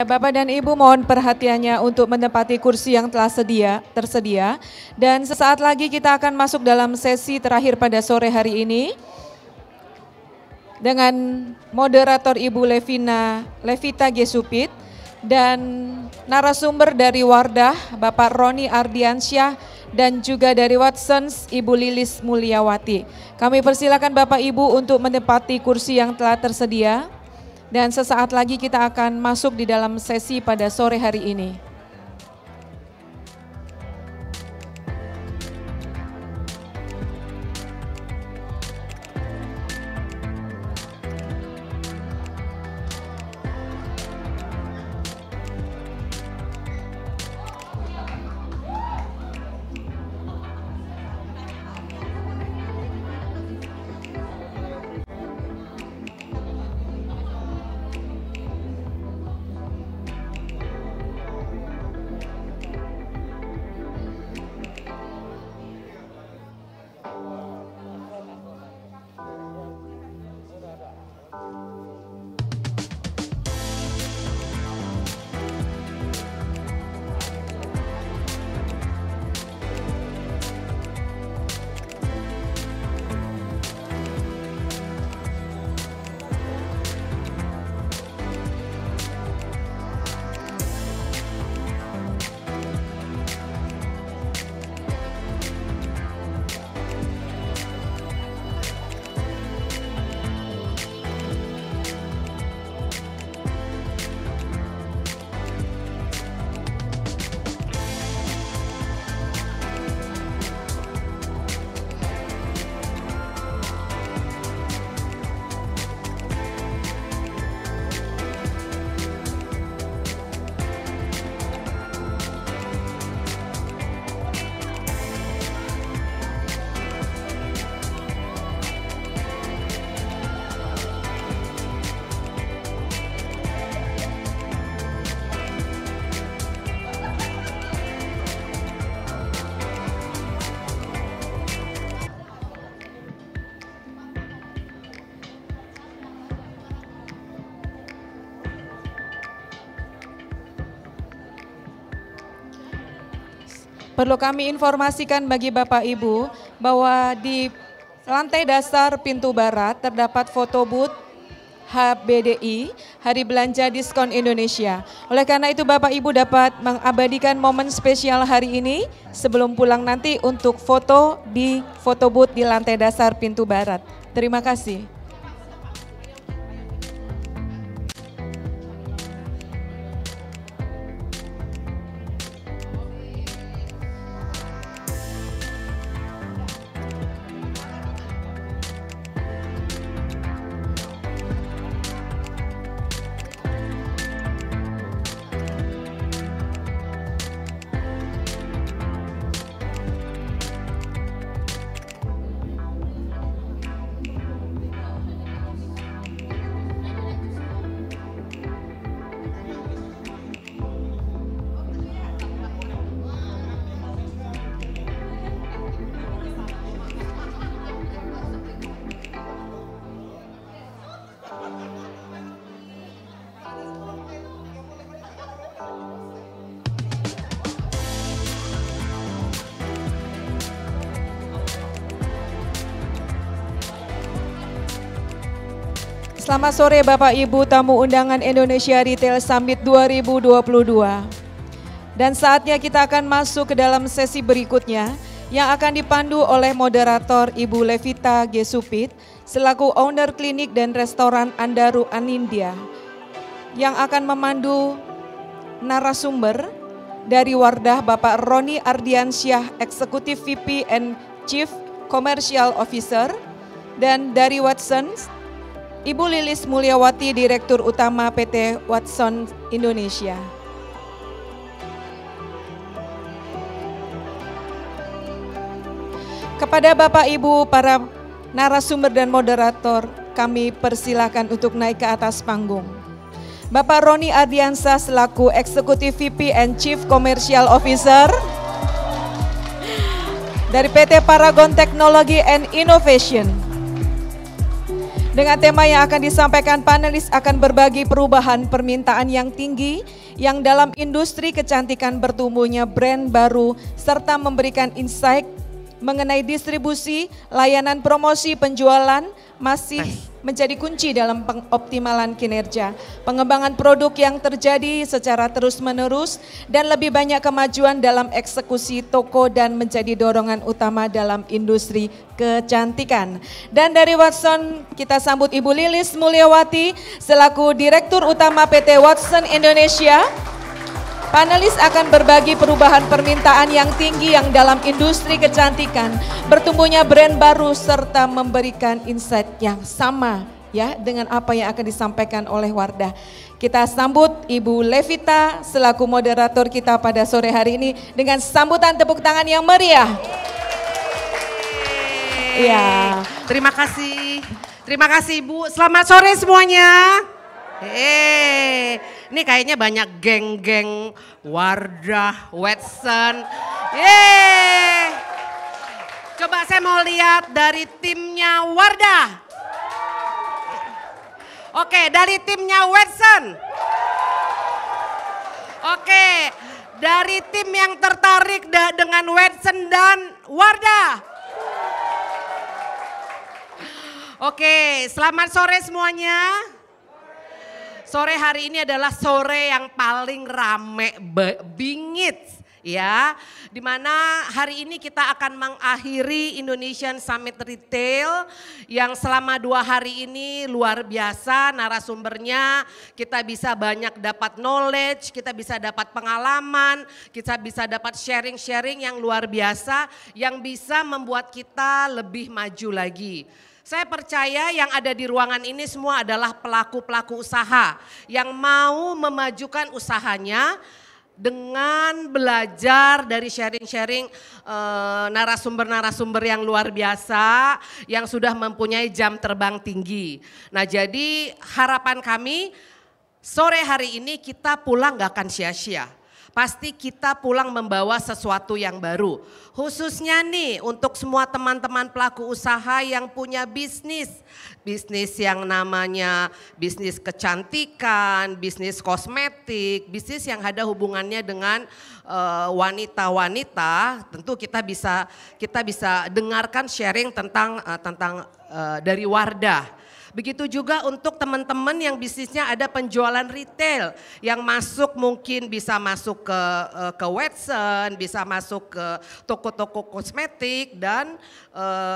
Bapak dan Ibu mohon perhatiannya untuk menempati kursi yang telah tersedia. Dan sesaat lagi kita akan masuk dalam sesi terakhir pada sore hari ini. Dengan moderator Ibu Levita Gesupit dan narasumber dari Wardah Bapak Roni Ardiansyah dan juga dari Watsons Ibu Lilis Mulyawati. Kami persilakan Bapak Ibu untuk menempati kursi yang telah tersedia. Dan sesaat lagi kita akan masuk di dalam sesi pada sore hari ini. Perlu kami informasikan bagi Bapak Ibu bahwa di lantai dasar pintu barat terdapat foto booth HBDI, Hari Belanja Diskon Indonesia. Oleh karena itu Bapak Ibu dapat mengabadikan momen spesial hari ini sebelum pulang nanti untuk foto di foto booth di lantai dasar pintu barat. Terima kasih. Selamat sore Bapak Ibu tamu undangan Indonesia Retail Summit 2022. Dan saatnya kita akan masuk ke dalam sesi berikutnya yang akan dipandu oleh moderator Ibu Levita Gesupit selaku owner klinik dan restoran Andaru Anindya yang akan memandu narasumber dari Wardah Bapak Roni Ardiansyah, Eksekutif VP and Chief Commercial Officer, dan dari Watsons Ibu Lilis Mulyawati, Direktur Utama PT Watsons Indonesia. Kepada Bapak Ibu para narasumber dan moderator, kami persilakan untuk naik ke atas panggung. Bapak Roni Ardiansyah selaku Eksekutif VP and Chief Commercial Officer dari PT Paragon Technology and Innovation. Dengan tema yang akan disampaikan, panelis akan berbagi perubahan permintaan yang tinggi yang dalam industri kecantikan bertumbuhnya brand baru serta memberikan insight mengenai distribusi, layanan promosi, penjualan masih menjadi kunci dalam pengoptimalan kinerja. Pengembangan produk yang terjadi secara terus-menerus dan lebih banyak kemajuan dalam eksekusi toko dan menjadi dorongan utama dalam industri kecantikan. Dan dari Watson kita sambut Ibu Lilis Mulyawati selaku Direktur Utama PT Watson Indonesia. Panelis akan berbagi perubahan permintaan yang tinggi yang dalam industri kecantikan, bertumbuhnya brand baru serta memberikan insight yang sama ya dengan apa yang akan disampaikan oleh Wardah. Kita sambut Ibu Levita selaku moderator kita pada sore hari ini dengan sambutan tepuk tangan yang meriah. Ya, terima kasih. Terima kasih Ibu. Selamat sore semuanya. Ini kayaknya banyak geng-geng Wardah, Watson. Coba saya mau lihat dari timnya Wardah. Oke, dari timnya Watson. Oke, dari tim yang tertarik dengan Watson dan Wardah. Oke, selamat sore semuanya. Sore hari ini adalah sore yang paling rame, bingit ya. Dimana hari ini kita akan mengakhiri Indonesian Summit Retail yang selama 2 hari ini luar biasa narasumbernya. Kita bisa banyak dapat knowledge, kita bisa dapat pengalaman, kita bisa dapat sharing-sharing yang luar biasa yang bisa membuat kita lebih maju lagi. Saya percaya yang ada di ruangan ini semua adalah pelaku-pelaku usaha yang mau memajukan usahanya dengan belajar dari sharing-sharing narasumber-narasumber yang luar biasa yang sudah mempunyai jam terbang tinggi. Nah, jadi harapan kami sore hari ini kita pulang gak akan sia-sia. Pasti kita pulang membawa sesuatu yang baru. Khususnya nih untuk semua teman-teman pelaku usaha yang punya bisnis. Bisnis yang namanya bisnis kecantikan, bisnis kosmetik, bisnis yang ada hubungannya dengan wanita-wanita. Tentu kita bisa dengarkan sharing tentang dari Wardah. Begitu juga untuk teman-teman yang bisnisnya ada penjualan retail yang masuk mungkin bisa masuk ke Watson, bisa masuk ke toko-toko kosmetik dan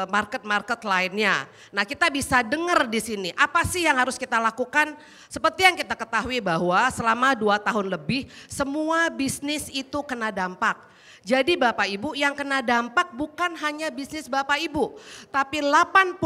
market-market lainnya. Nah, kita bisa dengar di sini apa sih yang harus kita lakukan? Seperti yang kita ketahui bahwa selama 2 tahun lebih semua bisnis itu kena dampak. Jadi Bapak Ibu yang kena dampak bukan hanya bisnis Bapak Ibu, tapi 80%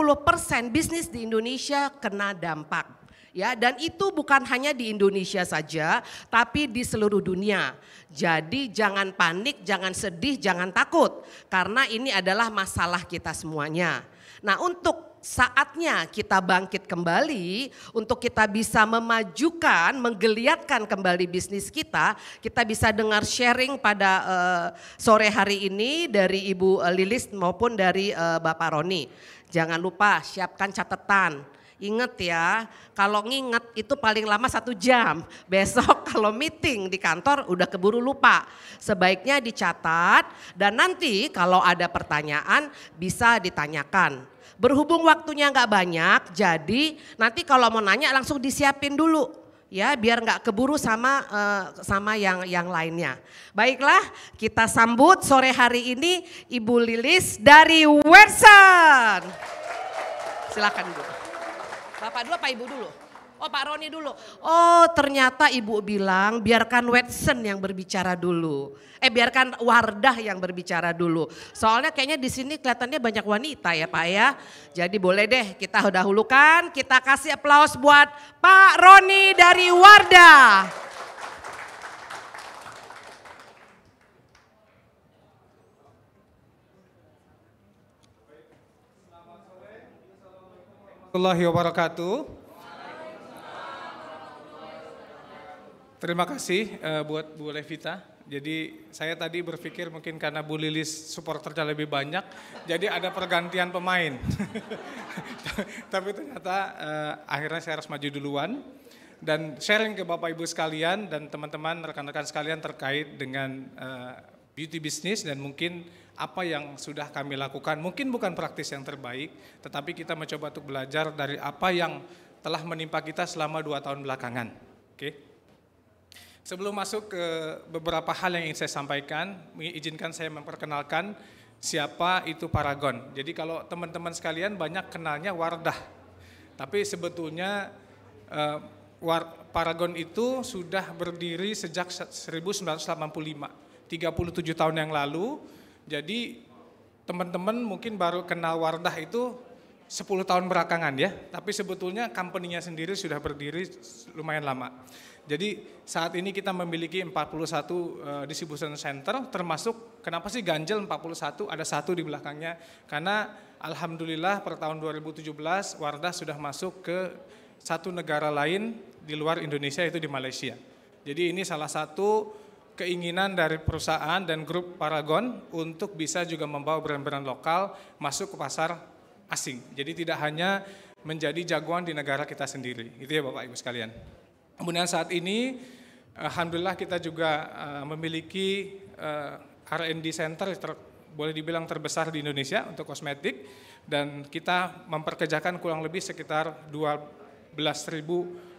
bisnis di Indonesia kena dampak. Ya, dan itu bukan hanya di Indonesia saja, tapi di seluruh dunia. Jadi jangan panik, jangan sedih, jangan takut, karena ini adalah masalah kita semuanya. Nah, untuk saatnya kita bangkit kembali untuk kita bisa memajukan, menggeliatkan kembali bisnis kita. Kita bisa dengar sharing pada sore hari ini dari Ibu Lilis maupun dari Bapak Roni. Jangan lupa siapkan catatan. Ingat ya, kalau nginget itu paling lama 1 jam. Besok kalau meeting di kantor udah keburu lupa. Sebaiknya dicatat dan nanti kalau ada pertanyaan bisa ditanyakan. Berhubung waktunya nggak banyak, jadi nanti kalau mau nanya langsung disiapin dulu ya, biar nggak keburu sama yang lainnya. Baiklah, kita sambut sore hari ini Ibu Lilis dari Watson. Silakan Bu. Bapak dulu apa Ibu dulu? Oh, Pak Roni dulu. Oh, ternyata Ibu bilang biarkan Watson yang berbicara dulu. Biarkan Wardah yang berbicara dulu. Soalnya kayaknya di sini kelihatannya banyak wanita ya Pak ya. Jadi boleh deh kita dahulukan, kita kasih aplaus buat Pak Roni dari Wardah. Warahmatullahi wabarakatuh. Terima kasih buat Bu Levita Jadi saya tadi berpikir mungkin karena Bu Lilis supporternya lebih banyak, jadi ada pergantian pemain. Tapi ternyata akhirnya saya harus maju duluan dan sharing ke Bapak Ibu sekalian dan teman-teman rekan-rekan sekalian terkait dengan beauty business dan mungkin apa yang sudah kami lakukan. Mungkin bukan praktis yang terbaik, tetapi kita mencoba untuk belajar dari apa yang telah menimpa kita selama 2 tahun belakangan. Oke. Sebelum masuk ke beberapa hal yang ingin saya sampaikan, izinkan saya memperkenalkan siapa itu Paragon. Jadi kalau teman-teman sekalian banyak kenalnya Wardah, tapi sebetulnya Paragon itu sudah berdiri sejak 1985, 37 tahun yang lalu. Jadi teman-teman mungkin baru kenal Wardah itu 10 tahun belakangan ya, tapi sebetulnya company-nya sendiri sudah berdiri lumayan lama. Jadi saat ini kita memiliki 41 distribution center, termasuk kenapa sih ganjel 41, ada 1 di belakangnya, karena alhamdulillah per tahun 2017 Wardah sudah masuk ke 1 negara lain di luar Indonesia, yaitu di Malaysia. Jadi ini salah satu keinginan dari perusahaan dan grup Paragon untuk bisa juga membawa brand-brand lokal masuk ke pasar asing. Jadi tidak hanya menjadi jagoan di negara kita sendiri. Itu ya Bapak Ibu sekalian. Kemudian saat ini alhamdulillah kita juga memiliki R&D center boleh dibilang terbesar di Indonesia untuk kosmetik, dan kita memperkerjakan kurang lebih sekitar 12.000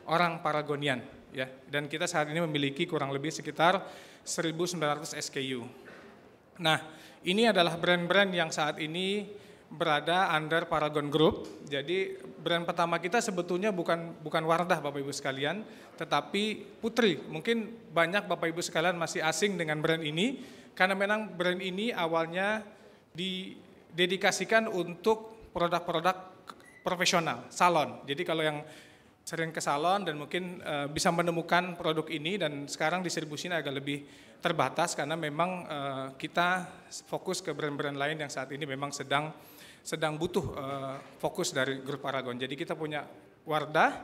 orang Paragonian ya. Dan kita saat ini memiliki kurang lebih sekitar 1.900 SKU. Nah, ini adalah brand-brand yang saat ini berada under Paragon Group. Jadi brand pertama kita sebetulnya bukan Wardah Bapak Ibu sekalian, tetapi Putri. Mungkin banyak Bapak Ibu sekalian masih asing dengan brand ini, karena memang brand ini awalnya didedikasikan untuk produk-produk profesional, salon. Jadi kalau yang sering ke salon dan mungkin bisa menemukan produk ini, dan sekarang distribusinya agak lebih terbatas karena memang kita fokus ke brand-brand lain yang saat ini memang sedang butuh fokus dari grup Paragon. Jadi kita punya Wardah,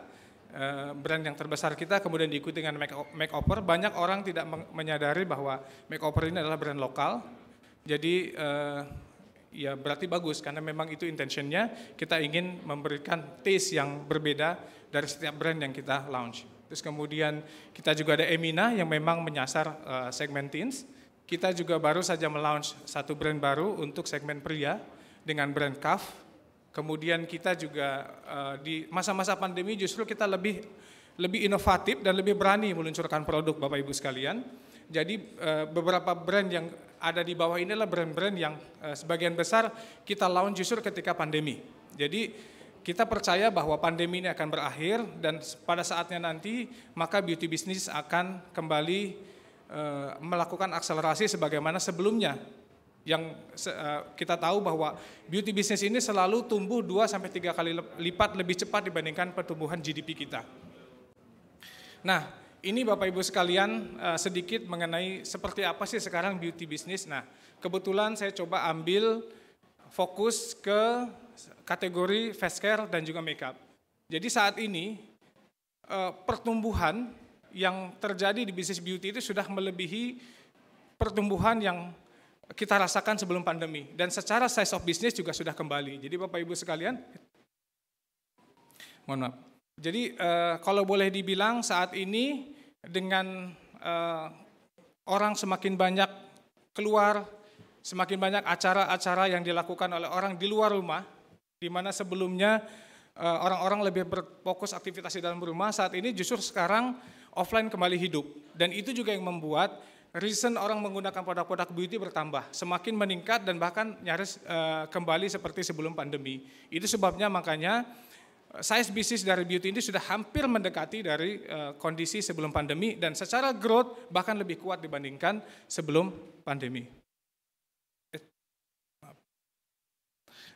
brand yang terbesar kita, kemudian diikuti dengan Makeover. Banyak orang tidak menyadari bahwa Makeover ini adalah brand lokal. Jadi ya berarti bagus, karena memang itu intentionnya, kita ingin memberikan taste yang berbeda dari setiap brand yang kita launch. Terus kemudian kita juga ada Emina yang memang menyasar segmen teens. Kita juga baru saja melaunch 1 brand baru untuk segmen pria dengan brand Kaf. Kemudian kita juga di masa-masa pandemi justru kita lebih inovatif dan lebih berani meluncurkan produk Bapak Ibu sekalian. Jadi beberapa brand yang ada di bawah ini adalah brand-brand yang sebagian besar kita launch justru ketika pandemi. Jadi kita percaya bahwa pandemi ini akan berakhir, dan pada saatnya nanti maka beauty business akan kembali melakukan akselerasi sebagaimana sebelumnya. Yang kita tahu bahwa beauty business ini selalu tumbuh 2-3 kali lipat lebih cepat dibandingkan pertumbuhan GDP kita. Nah, ini Bapak Ibu sekalian sedikit mengenai seperti apa sih sekarang beauty business. Nah, kebetulan saya coba ambil fokus ke kategori face care dan juga makeup. Jadi saat ini pertumbuhan yang terjadi di bisnis beauty itu sudah melebihi pertumbuhan yang kita rasakan sebelum pandemi, dan secara size of business juga sudah kembali. Jadi Bapak Ibu sekalian, mohon maaf. Jadi kalau boleh dibilang saat ini dengan orang semakin banyak keluar, semakin banyak acara-acara yang dilakukan oleh orang di luar rumah, di mana sebelumnya orang-orang lebih berfokus aktivitas di dalam rumah, saat ini justru sekarang offline kembali hidup. Dan itu juga yang membuat reason orang menggunakan produk-produk beauty bertambah, semakin meningkat dan bahkan nyaris kembali seperti sebelum pandemi. Itu sebabnya makanya size bisnis dari beauty ini sudah hampir mendekati dari kondisi sebelum pandemi, dan secara growth bahkan lebih kuat dibandingkan sebelum pandemi.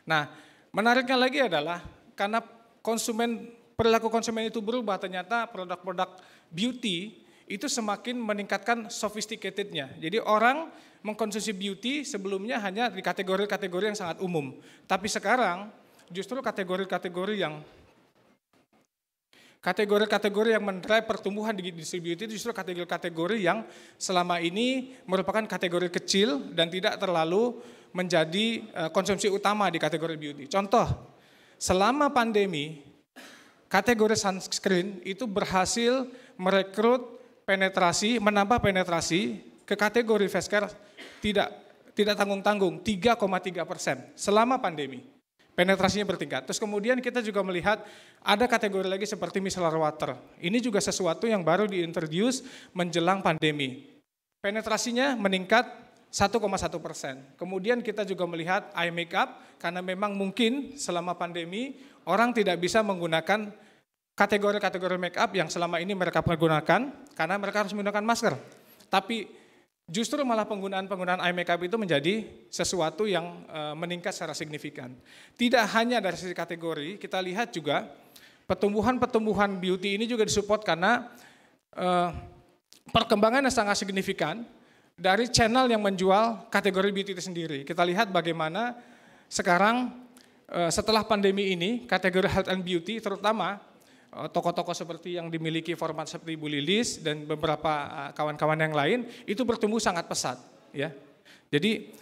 Nah, menariknya lagi adalah karena perilaku konsumen itu berubah, ternyata produk-produk beauty itu semakin meningkatkan sophisticated-nya. Jadi orang mengkonsumsi beauty sebelumnya hanya di kategori-kategori yang sangat umum. Tapi sekarang justru kategori-kategori yang Kategori-kategori yang mendrive pertumbuhan di industri beauty itu justru kategori-kategori yang selama ini merupakan kategori kecil dan tidak terlalu menjadi konsumsi utama di kategori beauty. Contoh, selama pandemi, kategori sunscreen itu berhasil merekrut penetrasi, menambah penetrasi ke kategori face care tidak tanggung-tanggung, 3,3% selama pandemi. Penetrasinya bertingkat. Terus kemudian kita juga melihat ada kategori lagi seperti micellar water. Ini juga sesuatu yang baru diintroduce menjelang pandemi. Penetrasinya meningkat 1,1%. Kemudian kita juga melihat eye makeup karena memang mungkin selama pandemi orang tidak bisa menggunakan kategori-kategori makeup yang selama ini mereka pergunakan karena mereka harus menggunakan masker. Tapi justru malah penggunaan eye makeup itu menjadi sesuatu yang meningkat secara signifikan. Tidak hanya dari sisi kategori, kita lihat juga pertumbuhan beauty ini juga disupport karena perkembangan yang sangat signifikan dari channel yang menjual kategori beauty itu sendiri. Kita lihat bagaimana sekarang setelah pandemi ini kategori health and beauty terutama toko-toko seperti yang dimiliki format seperti Bu Lilis dan beberapa kawan-kawan yang lain itu bertumbuh sangat pesat, ya. Jadi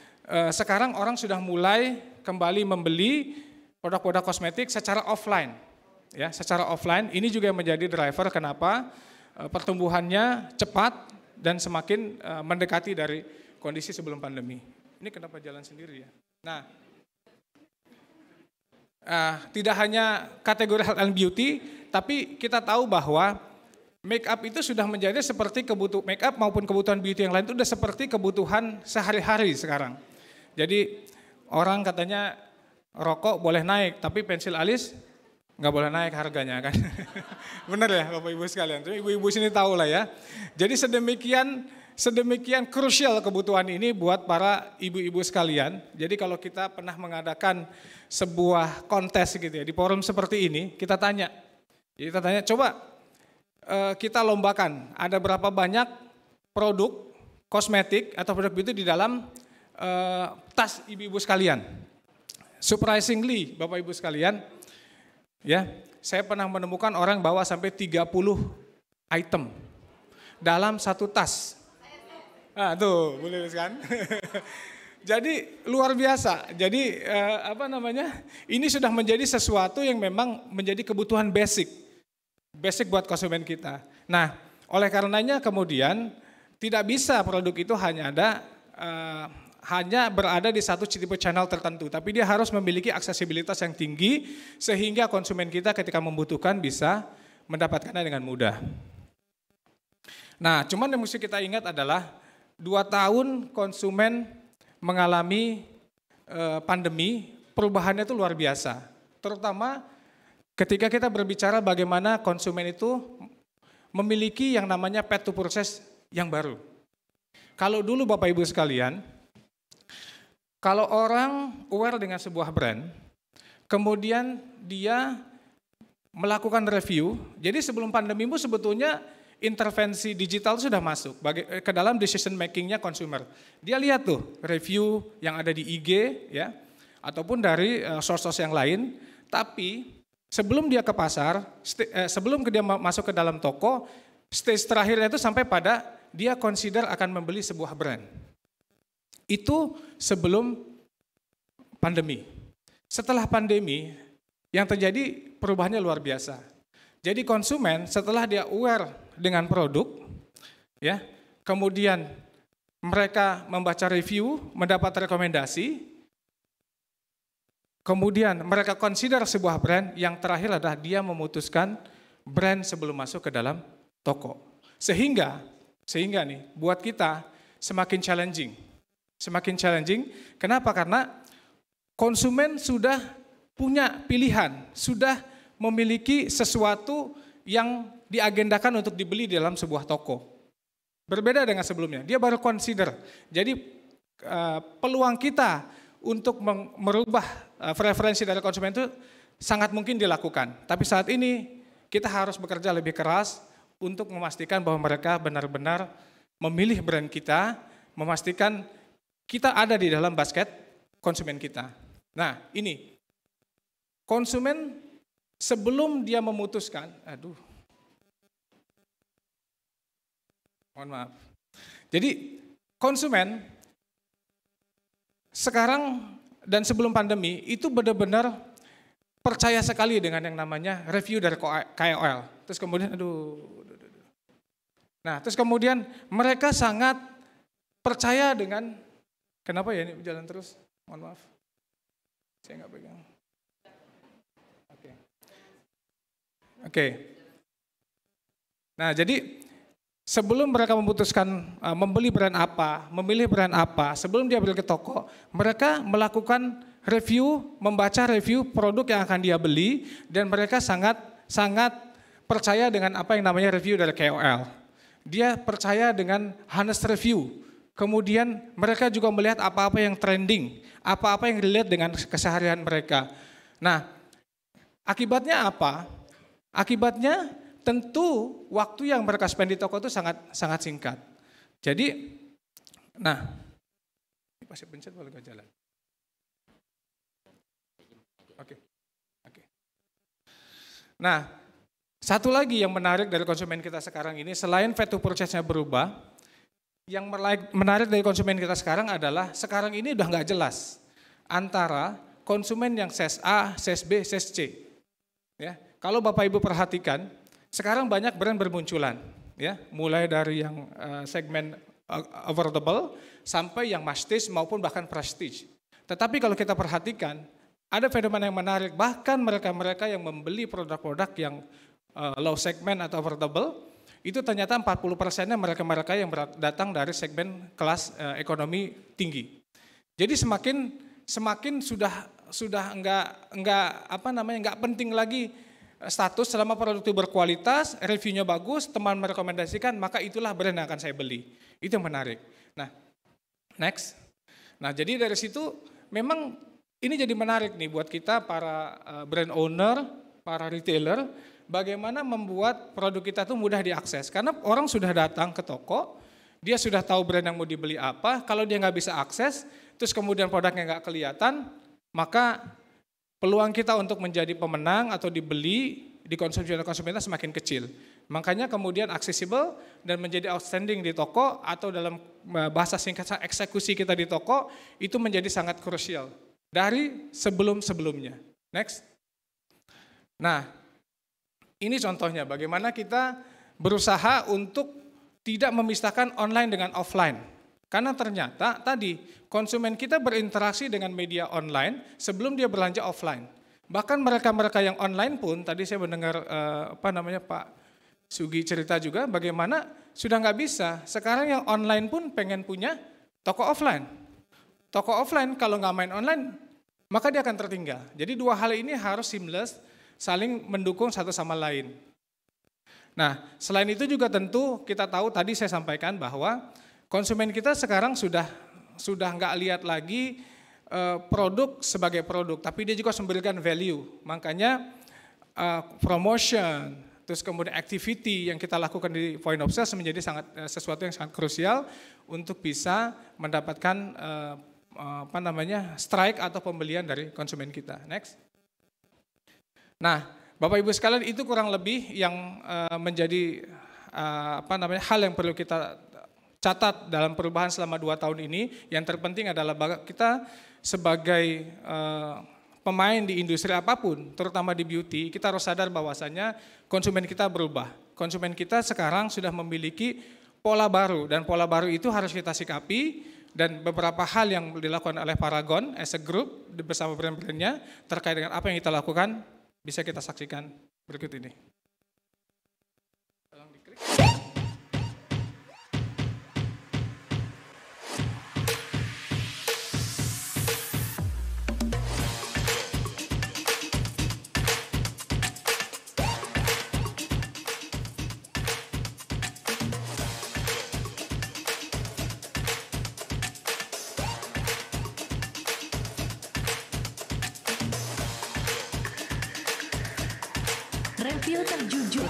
sekarang orang sudah mulai kembali membeli produk-produk kosmetik secara offline, ya, secara offline. Ini juga yang menjadi driver kenapa pertumbuhannya cepat dan semakin mendekati dari kondisi sebelum pandemi. Ini kenapa jalan sendiri, ya. Nah, tidak hanya kategori health and beauty, tapi kita tahu bahwa make up itu sudah menjadi seperti kebutuhan make up maupun kebutuhan beauty yang lain itu sudah seperti kebutuhan sehari-hari sekarang. Jadi orang katanya rokok boleh naik, tapi pensil alis nggak boleh naik harganya kan. Benar ya Bapak Ibu sekalian, ibu-ibu sini tahu lah ya. Jadi sedemikian krusial kebutuhan ini buat para ibu-ibu sekalian. Jadi kalau kita pernah mengadakan sebuah kontes gitu ya, di forum seperti ini, kita tanya, coba kita lombakan, ada berapa banyak produk kosmetik atau produk beauty di dalam tas ibu-ibu sekalian. Surprisingly, Bapak Ibu sekalian, ya, saya pernah menemukan orang bawa sampai 30 item dalam satu tas. Tuh, boleh kan? Jadi luar biasa. Jadi ini sudah menjadi sesuatu yang memang menjadi kebutuhan basic buat konsumen kita. Nah, oleh karenanya kemudian tidak bisa produk itu hanya berada di satu tipe channel tertentu, tapi dia harus memiliki aksesibilitas yang tinggi sehingga konsumen kita ketika membutuhkan bisa mendapatkannya dengan mudah. Nah, cuman yang mesti kita ingat adalah 2 tahun konsumen mengalami pandemi, perubahannya itu luar biasa. Terutama ketika kita berbicara bagaimana konsumen itu memiliki yang namanya path to purchase yang baru. Kalau dulu Bapak Ibu sekalian, kalau orang aware dengan sebuah brand, kemudian dia melakukan review, jadi sebelum pandemi itu sebetulnya intervensi digital sudah masuk ke dalam decision makingnya consumer. Dia lihat tuh review yang ada di IG ya, ataupun dari source-source yang lain, tapi sebelum dia ke pasar, sebelum dia masuk ke dalam toko, stage terakhirnya itu sampai pada dia consider akan membeli sebuah brand. Itu sebelum pandemi. Setelah pandemi, yang terjadi perubahannya luar biasa. Jadi konsumen setelah dia aware dengan produk, ya, kemudian mereka membaca review, mendapat rekomendasi, kemudian mereka consider sebuah brand, yang terakhir adalah dia memutuskan brand sebelum masuk ke dalam toko. Sehingga nih buat kita semakin challenging. Semakin challenging, kenapa? Karena konsumen sudah punya pilihan, sudah memiliki sesuatu yang diagendakan untuk dibeli di dalam sebuah toko. Berbeda dengan sebelumnya, dia baru consider. Jadi peluang kita untuk merubah preferensi dari konsumen itu sangat mungkin dilakukan. Tapi saat ini kita harus bekerja lebih keras untuk memastikan bahwa mereka benar-benar memilih brand kita, memastikan kita ada di dalam basket konsumen kita. Nah ini, konsumen sebelum dia memutuskan, Mohon maaf. Jadi konsumen sekarang dan sebelum pandemi itu benar-benar percaya sekali dengan yang namanya review dari KOL. Terus kemudian Nah, terus kemudian mereka sangat percaya dengan, kenapa ya ini jalan terus? Mohon maaf. Saya nggak pegang. Oke. Nah, jadi sebelum mereka memutuskan membeli brand apa, memilih brand apa, sebelum dia beli ke toko, mereka melakukan review, membaca review produk yang akan dia beli, dan mereka sangat percaya dengan apa yang namanya review dari KOL. Dia percaya dengan honest review. Kemudian mereka juga melihat apa-apa yang trending, apa-apa yang relate dengan keseharian mereka. Nah, akibatnya apa? Akibatnya tentu waktu yang mereka spend di toko itu sangat singkat. Jadi, nah, ini pasti pencet boleh gak jalan? Oke. Nah, satu lagi yang menarik dari konsumen kita sekarang ini, selain value to purchase-nya berubah, yang menarik dari konsumen kita sekarang adalah sekarang ini udah nggak jelas antara konsumen yang size A, size B, size C. Ya, kalau Bapak Ibu perhatikan, sekarang banyak brand bermunculan, ya, mulai dari yang segmen affordable sampai yang masstige maupun bahkan prestige. Tetapi kalau kita perhatikan, ada fenomena yang menarik, bahkan mereka-mereka yang membeli produk-produk yang low segment atau affordable, itu ternyata 40%-nya mereka-mereka yang datang dari segmen kelas ekonomi tinggi. Jadi semakin sudah enggak penting lagi status, selama produk itu berkualitas, reviewnya bagus, teman merekomendasikan, maka itulah brand yang akan saya beli. Itu yang menarik. Nah, next. Nah, jadi dari situ memang ini jadi menarik nih buat kita para brand owner, para retailer, bagaimana membuat produk kita tuh mudah diakses. Karena orang sudah datang ke toko, dia sudah tahu brand yang mau dibeli apa, kalau dia nggak bisa akses, terus kemudian produknya nggak kelihatan, maka peluang kita untuk menjadi pemenang atau dibeli, dikonsumsi oleh konsumen semakin kecil. Makanya kemudian aksesibel dan menjadi outstanding di toko atau dalam bahasa singkat eksekusi kita di toko, itu menjadi sangat krusial dari sebelum-sebelumnya. Next. Nah, ini contohnya bagaimana kita berusaha untuk tidak memisahkan online dengan offline. Karena ternyata tadi konsumen kita berinteraksi dengan media online sebelum dia belanja offline. Bahkan mereka-mereka yang online pun, tadi saya mendengar Pak Sugi cerita juga bagaimana sudah nggak bisa. Sekarang yang online pun pengen punya toko offline. Toko offline kalau nggak main online, maka dia akan tertinggal. Jadi dua hal ini harus seamless, saling mendukung satu sama lain. Nah, selain itu juga tentu kita tahu tadi saya sampaikan bahwa konsumen kita sekarang sudah nggak lihat lagi produk sebagai produk, tapi dia juga memberikan value. Makanya promotion, terus kemudian activity yang kita lakukan di point of sales menjadi sesuatu yang sangat krusial untuk bisa mendapatkan strike atau pembelian dari konsumen kita. Next. Nah, Bapak Ibu sekalian, itu kurang lebih yang menjadi hal yang perlu kita catat dalam perubahan selama 2 tahun ini. Yang terpenting adalah kita sebagai pemain di industri apapun, terutama di beauty, kita harus sadar bahwasanya konsumen kita berubah. Konsumen kita sekarang sudah memiliki pola baru, dan pola baru itu harus kita sikapi, dan beberapa hal yang dilakukan oleh Paragon as a group bersama brand-brandnya terkait dengan apa yang kita lakukan bisa kita saksikan berikut ini. Tolong diklik. Review terjujur.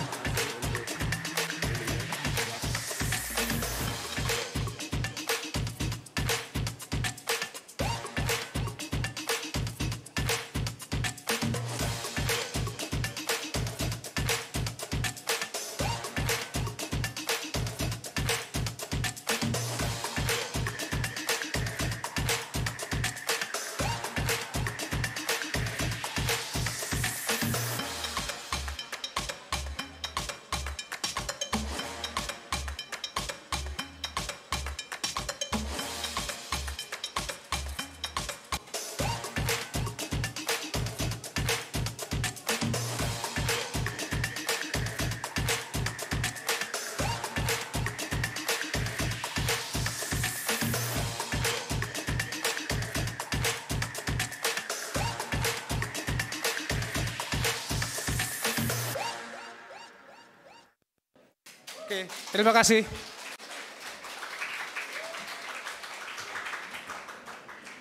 Oke, terima kasih.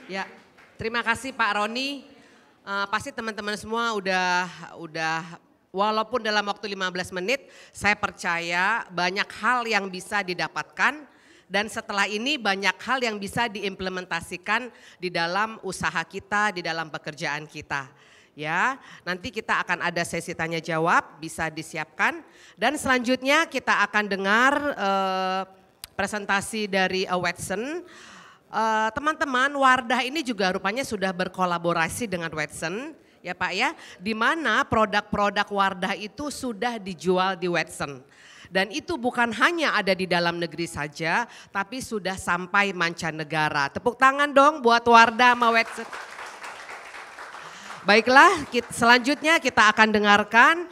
Ya, terima kasih Pak Roni. Pasti teman-teman semua udah walaupun dalam waktu 15 menit, saya percaya banyak hal yang bisa didapatkan dan setelah ini banyak hal yang bisa diimplementasikan di dalam usaha kita, di dalam pekerjaan kita. Ya, nanti kita akan ada sesi tanya jawab, bisa disiapkan dan selanjutnya kita akan dengar presentasi dari Watson. Teman-teman, Wardah ini juga rupanya sudah berkolaborasi dengan Watson, ya Pak ya, di mana produk-produk Wardah itu sudah dijual di Watson. Dan itu bukan hanya ada di dalam negeri saja, tapi sudah sampai mancanegara. Tepuk tangan dong buat Wardah sama Watson. Baiklah, selanjutnya kita akan dengarkan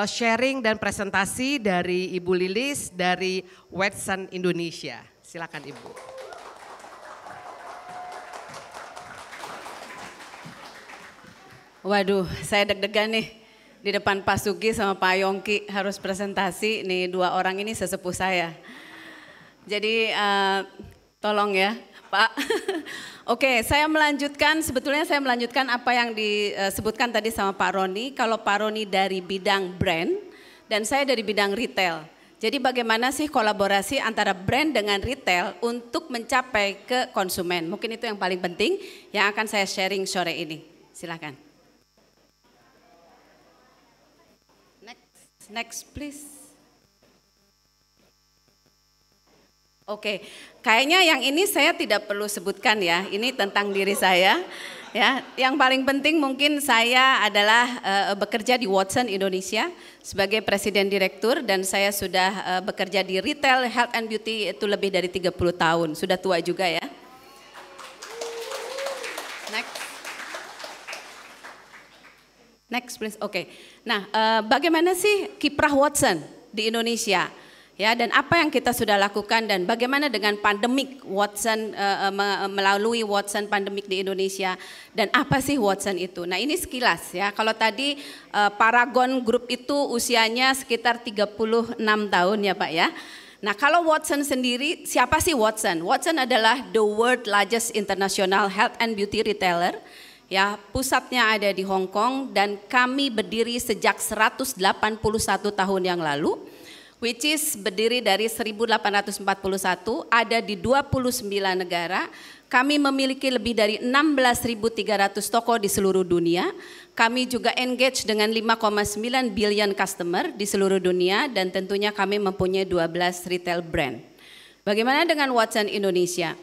sharing dan presentasi dari Ibu Lilis dari Watson Indonesia. Silakan Ibu. Waduh, saya deg-degan nih di depan Pak Sugi sama Pak Yongki harus presentasi. Nih dua orang ini sesepuh saya. Jadi tolong ya Pak. Oke, sebetulnya saya melanjutkan apa yang disebutkan tadi sama Pak Roni. Kalau Pak Roni dari bidang brand dan saya dari bidang retail. Jadi bagaimana sih kolaborasi antara brand dengan retail untuk mencapai ke konsumen. Mungkin itu yang paling penting yang akan saya sharing sore ini. Silakan. Next please. Oke, kayaknya yang ini saya tidak perlu sebutkan ya, ini tentang diri saya. Ya, yang paling penting mungkin saya adalah bekerja di Watson Indonesia sebagai Presiden Direktur dan saya sudah bekerja di retail health and beauty itu lebih dari 30 tahun, sudah tua juga ya. Next please, oke. Nah, bagaimana sih kiprah Watson di Indonesia? Ya, dan apa yang kita sudah lakukan dan bagaimana dengan pandemik Watson melalui Watson pandemik di Indonesia dan apa sih Watson itu? Nah, ini sekilas ya. Kalau tadi Paragon Group itu usianya sekitar 36 tahun ya Pak ya. Nah, kalau Watson sendiri, siapa sih Watson? Watson adalah the world largest international health and beauty retailer. Ya, pusatnya ada di Hong Kong dan kami berdiri sejak 181 tahun yang lalu. Which is berdiri dari 1841, ada di 29 negara. Kami memiliki lebih dari 16.300 toko di seluruh dunia. Kami juga engage dengan 5,9 billion customer di seluruh dunia dan tentunya kami mempunyai 12 retail brand. Bagaimana dengan Watson Indonesia?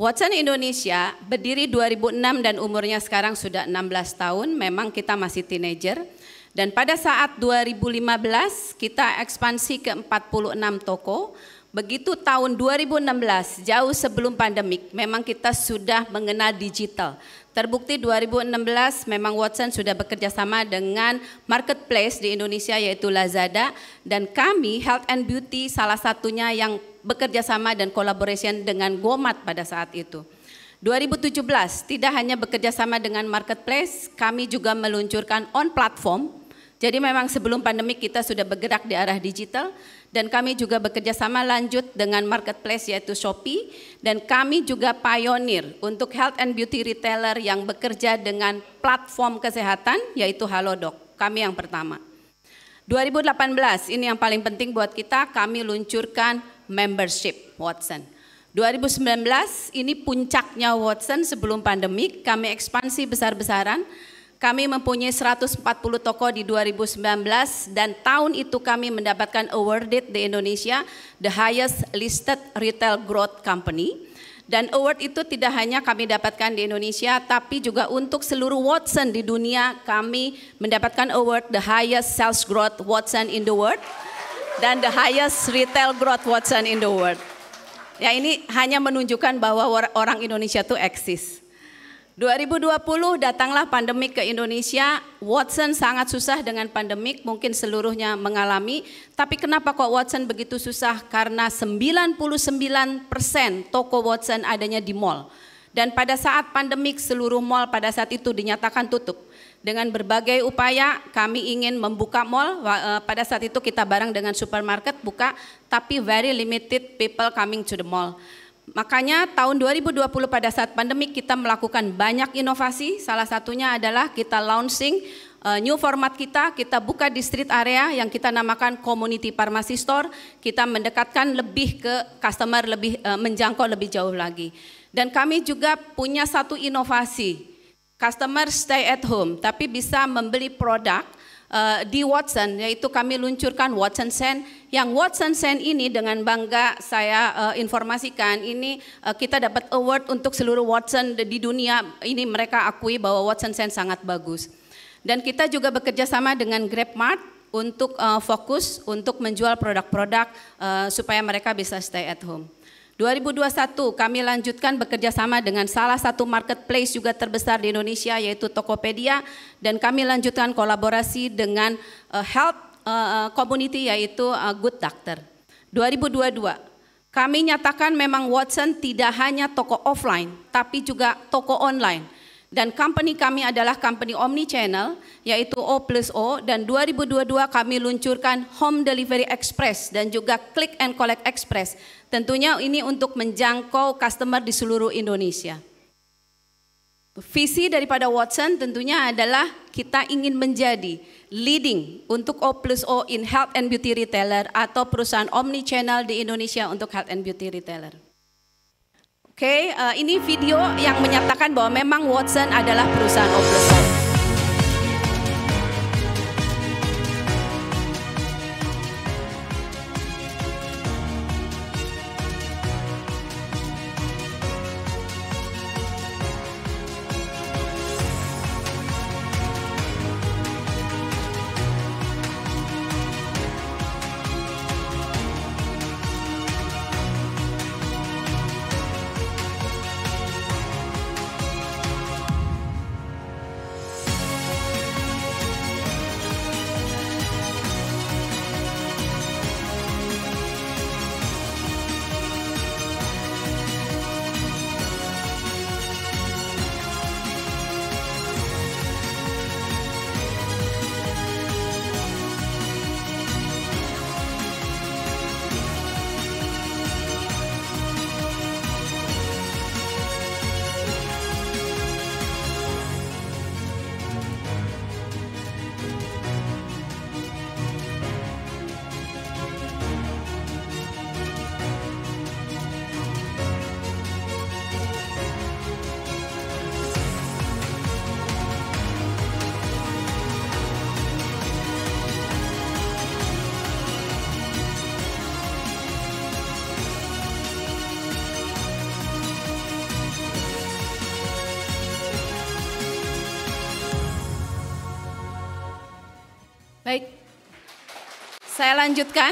Watson Indonesia berdiri 2006 dan umurnya sekarang sudah 16 tahun, memang kita masih teenager. Dan pada saat 2015 kita ekspansi ke 46 toko. Begitu tahun 2016 jauh sebelum pandemik memang kita sudah mengenal digital. Terbukti 2016 memang Watson sudah bekerja sama dengan marketplace di Indonesia yaitu Lazada. Dan kami Health and Beauty salah satunya yang bekerja sama dan collaboration dengan Gomat pada saat itu. 2017 tidak hanya bekerja sama dengan marketplace, kami juga meluncurkan on platform. Jadi memang sebelum pandemik kita sudah bergerak di arah digital dan kami juga bekerja sama lanjut dengan marketplace yaitu Shopee dan kami juga pionir untuk health and beauty retailer yang bekerja dengan platform kesehatan yaitu Halodoc, kami yang pertama. 2018 ini yang paling penting buat kita, kami luncurkan membership Watson. 2019 ini puncaknya Watson sebelum pandemik, kami ekspansi besar-besaran. Kami mempunyai 140 toko di 2019 dan tahun itu kami mendapatkan awarded di Indonesia the highest listed retail growth company. Dan award itu tidak hanya kami dapatkan di Indonesia tapi juga untuk seluruh Watson di dunia kami mendapatkan award the highest sales growth Watson in the world dan the highest retail growth Watson in the world. Ya, ini hanya menunjukkan bahwa orang Indonesia itu eksis. 2020 datanglah pandemik ke Indonesia, Watson sangat susah dengan pandemik, mungkin seluruhnya mengalami, tapi kenapa kok Watson begitu susah? Karena 99% toko Watson adanya di mall. Dan pada saat pandemik seluruh mall pada saat itu dinyatakan tutup. Dengan berbagai upaya kami ingin membuka mall, pada saat itu kita bareng dengan supermarket buka, tapi very limited people coming to the mall. Makanya tahun 2020 pada saat pandemik kita melakukan banyak inovasi, salah satunya adalah kita launching new format kita buka di street area yang kita namakan Community Pharmacy Store, kita mendekatkan lebih ke customer, lebih menjangkau lebih jauh lagi. Dan kami juga punya satu inovasi, customer stay at home, tapi bisa membeli produk di Watson, yaitu kami luncurkan Watson Send, yang Watson Send ini dengan bangga saya informasikan, ini kita dapat award untuk seluruh Watson di dunia, ini mereka akui bahwa Watson Send sangat bagus. Dan kita juga bekerja sama dengan GrabMart untuk fokus untuk menjual produk-produk supaya mereka bisa stay at home. 2021 kami lanjutkan bekerja sama dengan salah satu marketplace juga terbesar di Indonesia yaitu Tokopedia, dan kami lanjutkan kolaborasi dengan health community yaitu Good Doctor. 2022 kami nyatakan memang Watson tidak hanya toko offline tapi juga toko online. Dan company kami adalah company omni-channel yaitu O+O, dan 2022 kami luncurkan Home Delivery Express dan juga Click and Collect Express. Tentunya ini untuk menjangkau customer di seluruh Indonesia. Visi daripada Watson tentunya adalah kita ingin menjadi leading untuk O+O in health and beauty retailer atau perusahaan omni-channel di Indonesia untuk health and beauty retailer. Oke, ini video yang menyatakan bahwa memang Watson adalah perusahaan O+O. Baik, saya lanjutkan.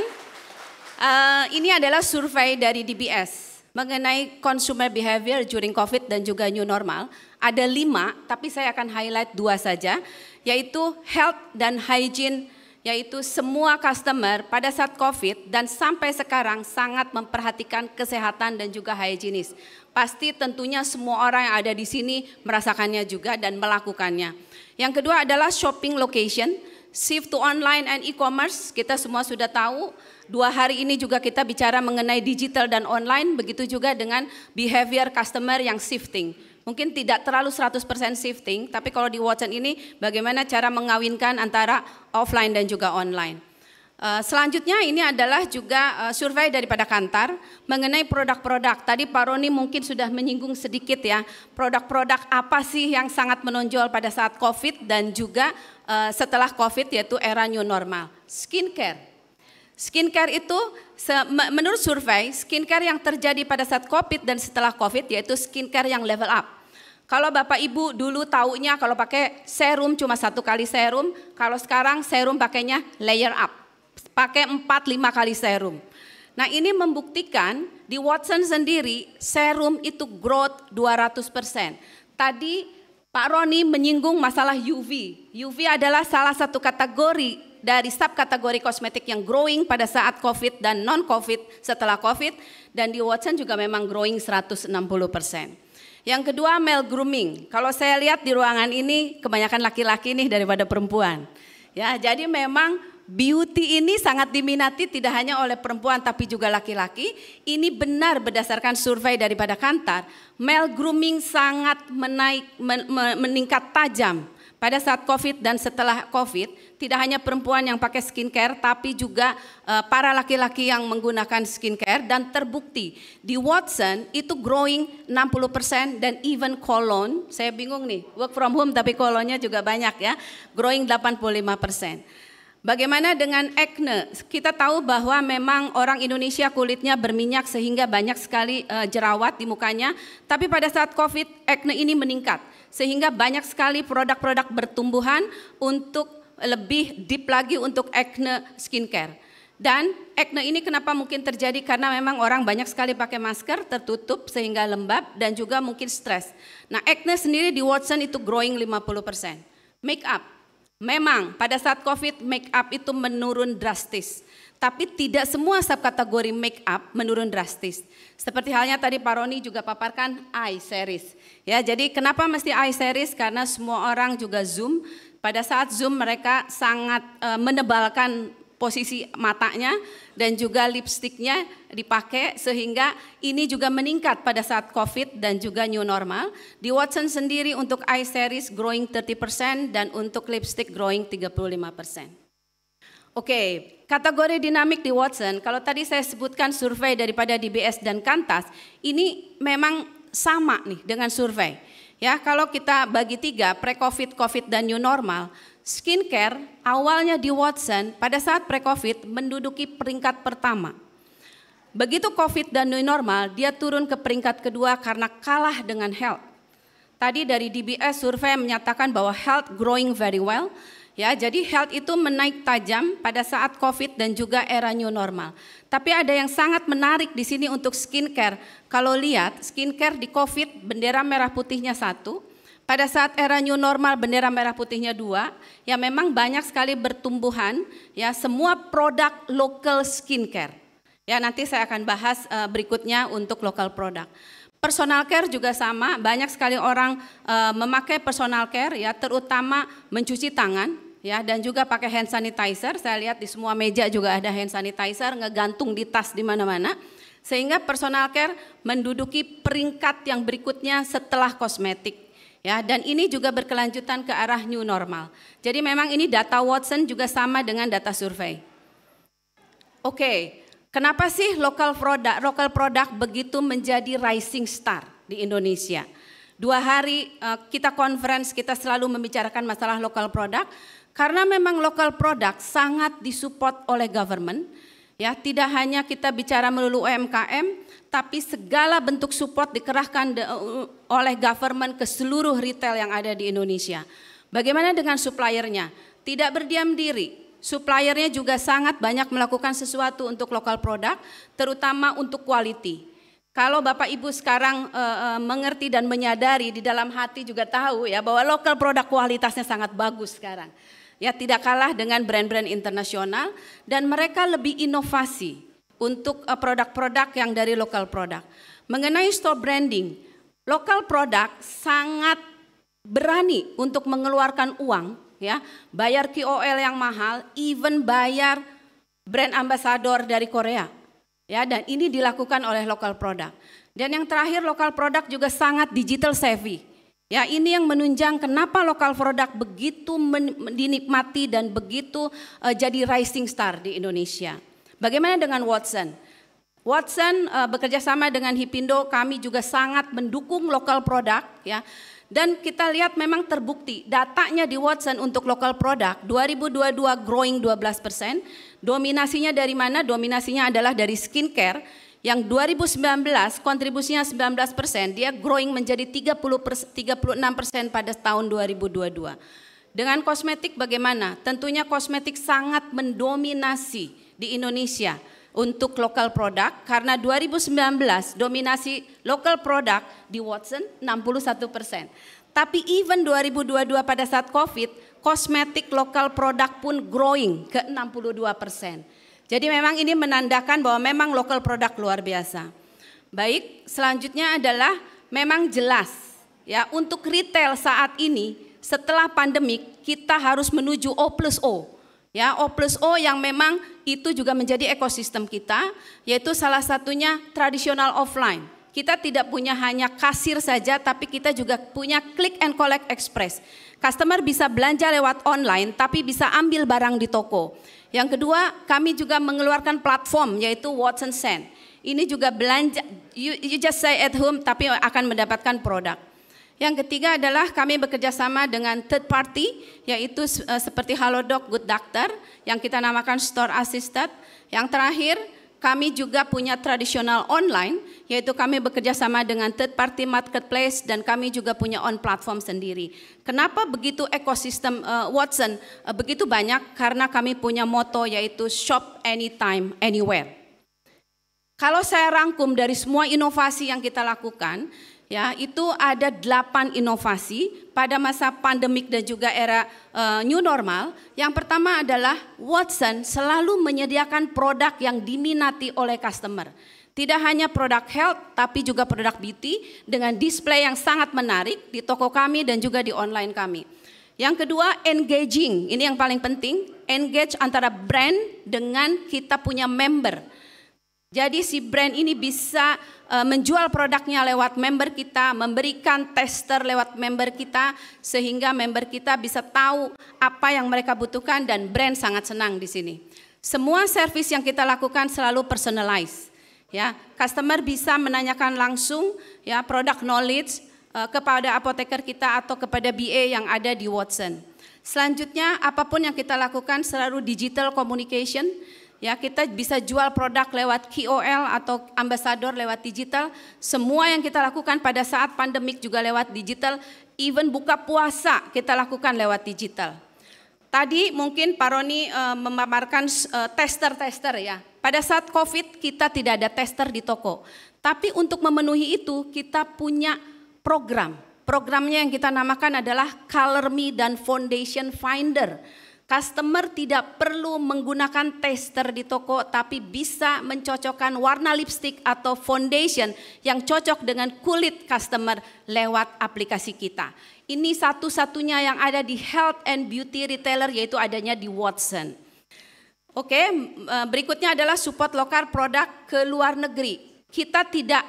Ini adalah survei dari DBS mengenai consumer behavior during COVID dan juga new normal. Ada 5, tapi saya akan highlight 2 saja, yaitu health dan hygiene, yaitu semua customer pada saat COVID dan sampai sekarang sangat memperhatikan kesehatan dan juga higienis. Pasti tentunya semua orang yang ada di sini merasakannya juga dan melakukannya. Yang kedua adalah shopping location. Shift to online and e-commerce, kita semua sudah tahu. 2 hari ini juga kita bicara mengenai digital dan online, begitu juga dengan behavior customer yang shifting. Mungkin tidak terlalu 100% shifting, tapi kalau di Watson ini bagaimana cara mengawinkan antara offline dan juga online. Selanjutnya ini adalah juga survei daripada Kantar mengenai produk-produk. Tadi Pak Roni mungkin sudah menyinggung sedikit ya, produk-produk apa sih yang sangat menonjol pada saat COVID dan juga setelah COVID, yaitu era new normal. Skincare. Skincare itu menurut survei, skincare yang terjadi pada saat COVID dan setelah COVID yaitu skincare yang level up. Kalau Bapak Ibu dulu taunya kalau pakai serum cuma 1 kali serum, kalau sekarang serum pakainya layer up, pakai 4-5 kali serum. Nah ini membuktikan di Watson sendiri serum itu growth 200%. Tadi Pak Roni menyinggung masalah UV. UV adalah salah satu kategori dari subkategori kosmetik yang growing pada saat COVID dan non-COVID setelah COVID. Dan di Watson juga memang growing 160%. Yang kedua male grooming. Kalau saya lihat di ruangan ini kebanyakan laki-laki nih daripada perempuan. Ya, jadi memang beauty ini sangat diminati tidak hanya oleh perempuan tapi juga laki-laki. Ini benar berdasarkan survei daripada Kantar. Male grooming sangat meningkat tajam pada saat COVID dan setelah COVID. Tidak hanya perempuan yang pakai skincare tapi juga para laki-laki yang menggunakan skincare, dan terbukti di Watson itu growing 60% dan even kolon, saya bingung nih, work from home tapi kolonnya juga banyak ya, growing 85%. Bagaimana dengan acne? Kita tahu bahwa memang orang Indonesia kulitnya berminyak sehingga banyak sekali jerawat di mukanya, tapi pada saat COVID acne ini meningkat sehingga banyak sekali produk-produk bertumbuhan untuk lebih deep lagi untuk acne skincare. Dan acne ini kenapa mungkin terjadi? Karena memang orang banyak sekali pakai masker tertutup sehingga lembab dan juga mungkin stres. Nah, acne sendiri di Watson itu growing 50%. Make up, memang pada saat COVID make up itu menurun drastis. Tapi tidak semua subkategori make up menurun drastis. Seperti halnya tadi Pak Roni juga paparkan eye series. Ya, jadi kenapa mesti eye series? Karena semua orang juga zoom. Pada saat zoom mereka sangat menebalkan posisi matanya dan juga lipstiknya dipakai sehingga ini juga meningkat pada saat COVID dan juga new normal. Di Watson sendiri untuk eye series growing 30% dan untuk lipstick growing 35%. Oke, kategori dinamik di Watson, kalau tadi saya sebutkan survei daripada DBS dan Kantas, ini memang sama nih dengan survei. Ya, kalau kita bagi 3, pre-COVID, COVID, dan new normal, skincare awalnya di Watson pada saat pre-COVID menduduki peringkat pertama. Begitu COVID dan new normal, dia turun ke peringkat kedua karena kalah dengan health. Tadi dari DBS survei menyatakan bahwa health growing very well. Ya, jadi health itu menaik tajam pada saat COVID dan juga era new normal. Tapi ada yang sangat menarik di sini untuk skincare. Kalau lihat skincare di COVID bendera merah putihnya 1, pada saat era new normal bendera merah putihnya 2. Ya, memang banyak sekali bertumbuhan ya semua produk local skincare. Ya, nanti saya akan bahas berikutnya untuk local product. Personal care juga sama, banyak sekali orang memakai personal care ya, terutama mencuci tangan. Ya, dan juga pakai hand sanitizer. Saya lihat di semua meja juga ada hand sanitizer, ngegantung di tas di mana-mana. Sehingga personal care menduduki peringkat yang berikutnya setelah kosmetik. Ya, dan ini juga berkelanjutan ke arah new normal. Jadi memang ini data Watson juga sama dengan data survei. Oke, kenapa sih local product begitu menjadi rising star di Indonesia? 2 hari kita conference, kita selalu membicarakan masalah local product. Karena memang local product sangat disupport oleh government, ya tidak hanya kita bicara melulu UMKM, tapi segala bentuk support dikerahkan oleh government ke seluruh retail yang ada di Indonesia. Bagaimana dengan suppliernya? Tidak berdiam diri, suppliernya juga sangat banyak melakukan sesuatu untuk local product, terutama untuk quality. Kalau Bapak Ibu sekarang mengerti dan menyadari di dalam hati juga tahu ya bahwa local product kualitasnya sangat bagus sekarang. Ya, tidak kalah dengan brand-brand internasional dan mereka lebih inovasi untuk produk-produk yang dari local product. Mengenai store branding, local product sangat berani untuk mengeluarkan uang, ya, bayar KOL yang mahal, even bayar brand ambassador dari Korea. Ya, dan ini dilakukan oleh local product. Dan yang terakhir, local product juga sangat digital savvy. Ya, ini yang menunjang kenapa local product begitu dinikmati dan begitu jadi rising star di Indonesia. Bagaimana dengan Watson? Watson bekerja sama dengan Hipindo, kami juga sangat mendukung local product ya. Dan kita lihat memang terbukti datanya di Watson untuk local product 2022 growing 12%. Dominasinya dari mana? Dominasinya adalah dari skincare. Yang 2019 kontribusinya 19%, dia growing menjadi 36% pada tahun 2022. Dengan kosmetik bagaimana? Tentunya kosmetik sangat mendominasi di Indonesia untuk local product karena 2019 dominasi local product di Watson 61%. Tapi even 2022 pada saat COVID, kosmetik local product pun growing ke 62%. Jadi memang ini menandakan bahwa memang local product luar biasa. Baik, selanjutnya adalah memang jelas ya untuk retail saat ini setelah pandemik kita harus menuju O+O. Ya, O+O yang memang itu juga menjadi ekosistem kita, yaitu salah satunya tradisional offline. Kita tidak punya hanya kasir saja, tapi kita juga punya click and collect express. Customer bisa belanja lewat online, tapi bisa ambil barang di toko. Yang kedua, kami juga mengeluarkan platform, yaitu Watson Send. Ini juga belanja, you just say at home, tapi akan mendapatkan produk. Yang ketiga adalah kami bekerja sama dengan third party, yaitu seperti Halodoc, Good Doctor, yang kita namakan Store Assisted. Yang terakhir, kami juga punya tradisional online, yaitu kami bekerja sama dengan third party marketplace dan kami juga punya on platform sendiri. Kenapa begitu ekosistem Watson begitu banyak? Karena kami punya moto yaitu shop anytime, anywhere. Kalau saya rangkum dari semua inovasi yang kita lakukan, ya, itu ada 8 inovasi pada masa pandemik dan juga era new normal. Yang pertama adalah Watson selalu menyediakan produk yang diminati oleh customer. Tidak hanya produk health, tapi juga produk beauty dengan display yang sangat menarik di toko kami dan juga di online kami. Yang kedua, engaging. Ini yang paling penting, engage antara brand dengan kita punya member. Jadi si brand ini bisa menjual produknya lewat member kita, memberikan tester lewat member kita, sehingga member kita bisa tahu apa yang mereka butuhkan dan brand sangat senang di sini. Semua service yang kita lakukan selalu personalized. Ya, customer bisa menanyakan langsung ya produk knowledge kepada apoteker kita atau kepada BA yang ada di Watson. Selanjutnya, apapun yang kita lakukan selalu digital communication. Ya, kita bisa jual produk lewat KOL atau ambasador lewat digital. Semua yang kita lakukan pada saat pandemik juga lewat digital. Even buka puasa kita lakukan lewat digital. Tadi mungkin Pak Roni memaparkan tester-tester ya. Pada saat COVID kita tidak ada tester di toko. Tapi untuk memenuhi itu kita punya program. Programnya yang kita namakan adalah Color Me dan Foundation Finder. Customer tidak perlu menggunakan tester di toko, tapi bisa mencocokkan warna lipstick atau foundation yang cocok dengan kulit customer lewat aplikasi kita. Ini satu-satunya yang ada di health and beauty retailer, yaitu adanya di Watson. Oke, berikutnya adalah support lokal produk ke luar negeri. Kita tidak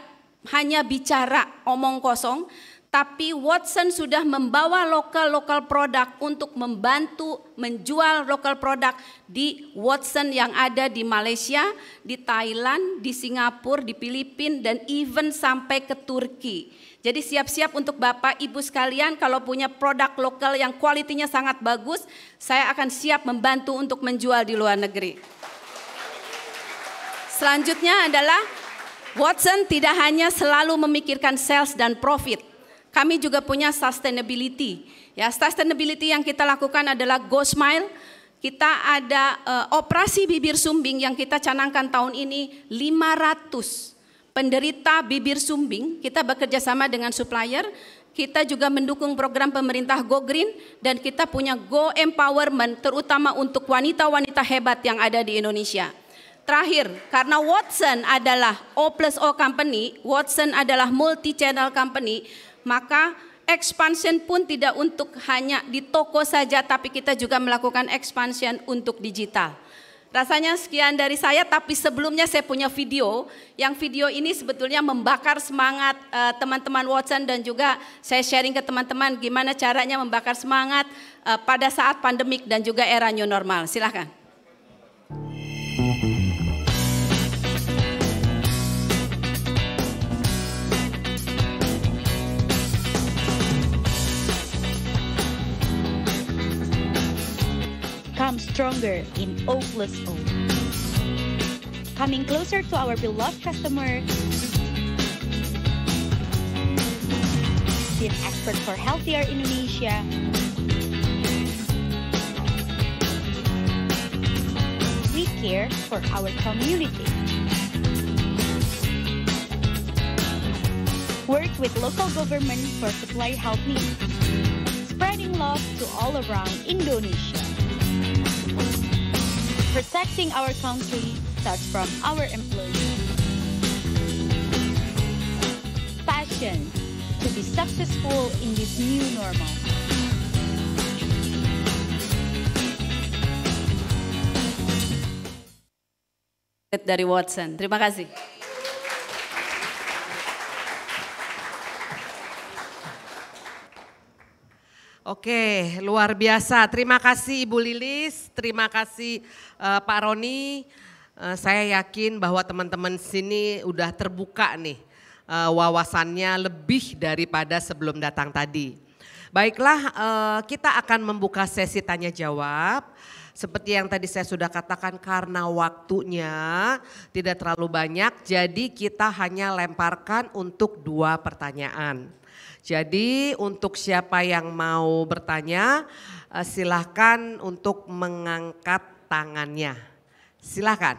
hanya bicara omong kosong, tapi Watson sudah membawa lokal produk untuk membantu menjual lokal produk di Watson yang ada di Malaysia, di Thailand, di Singapura, di Filipina, dan even sampai ke Turki. Jadi siap-siap untuk Bapak Ibu sekalian, kalau punya produk lokal yang kualitinya sangat bagus, saya akan siap membantu untuk menjual di luar negeri. Selanjutnya adalah Watson tidak hanya selalu memikirkan sales dan profit. Kami juga punya sustainability. Ya, sustainability yang kita lakukan adalah Go Smile. Kita ada operasi bibir sumbing yang kita canangkan tahun ini 500 penderita bibir sumbing. Kita bekerja sama dengan supplier. Kita juga mendukung program pemerintah Go Green dan kita punya Go Empowerment terutama untuk wanita-wanita hebat yang ada di Indonesia. Terakhir, karena Watson adalah O+O company, Watson adalah multi-channel company, maka expansion pun tidak untuk hanya di toko saja, tapi kita juga melakukan expansion untuk digital. Rasanya sekian dari saya, tapi sebelumnya saya punya video. Yang video ini sebetulnya membakar semangat teman-teman Watson dan juga saya sharing ke teman-teman gimana caranya membakar semangat pada saat pandemik dan juga era new normal. Silakan. Come stronger in O+O. Coming closer to our beloved customer. Being expert for healthier Indonesia. We care for our community. Work with local government for supply health needs. Spreading love to all around Indonesia. Protecting our country starts from our employees. Passion be successful in this new normal. Dari Watson. Terima kasih. Oke, luar biasa. Terima kasih Ibu Lilis, terima kasih Pak Roni. Saya yakin bahwa teman-teman sini udah terbuka nih wawasannya lebih daripada sebelum datang tadi. Baiklah, kita akan membuka sesi tanya jawab. Seperti yang tadi saya sudah katakan, karena waktunya tidak terlalu banyak, jadi kita hanya lemparkan untuk 2 pertanyaan. Jadi untuk siapa yang mau bertanya, silahkan untuk mengangkat tangannya. Silahkan.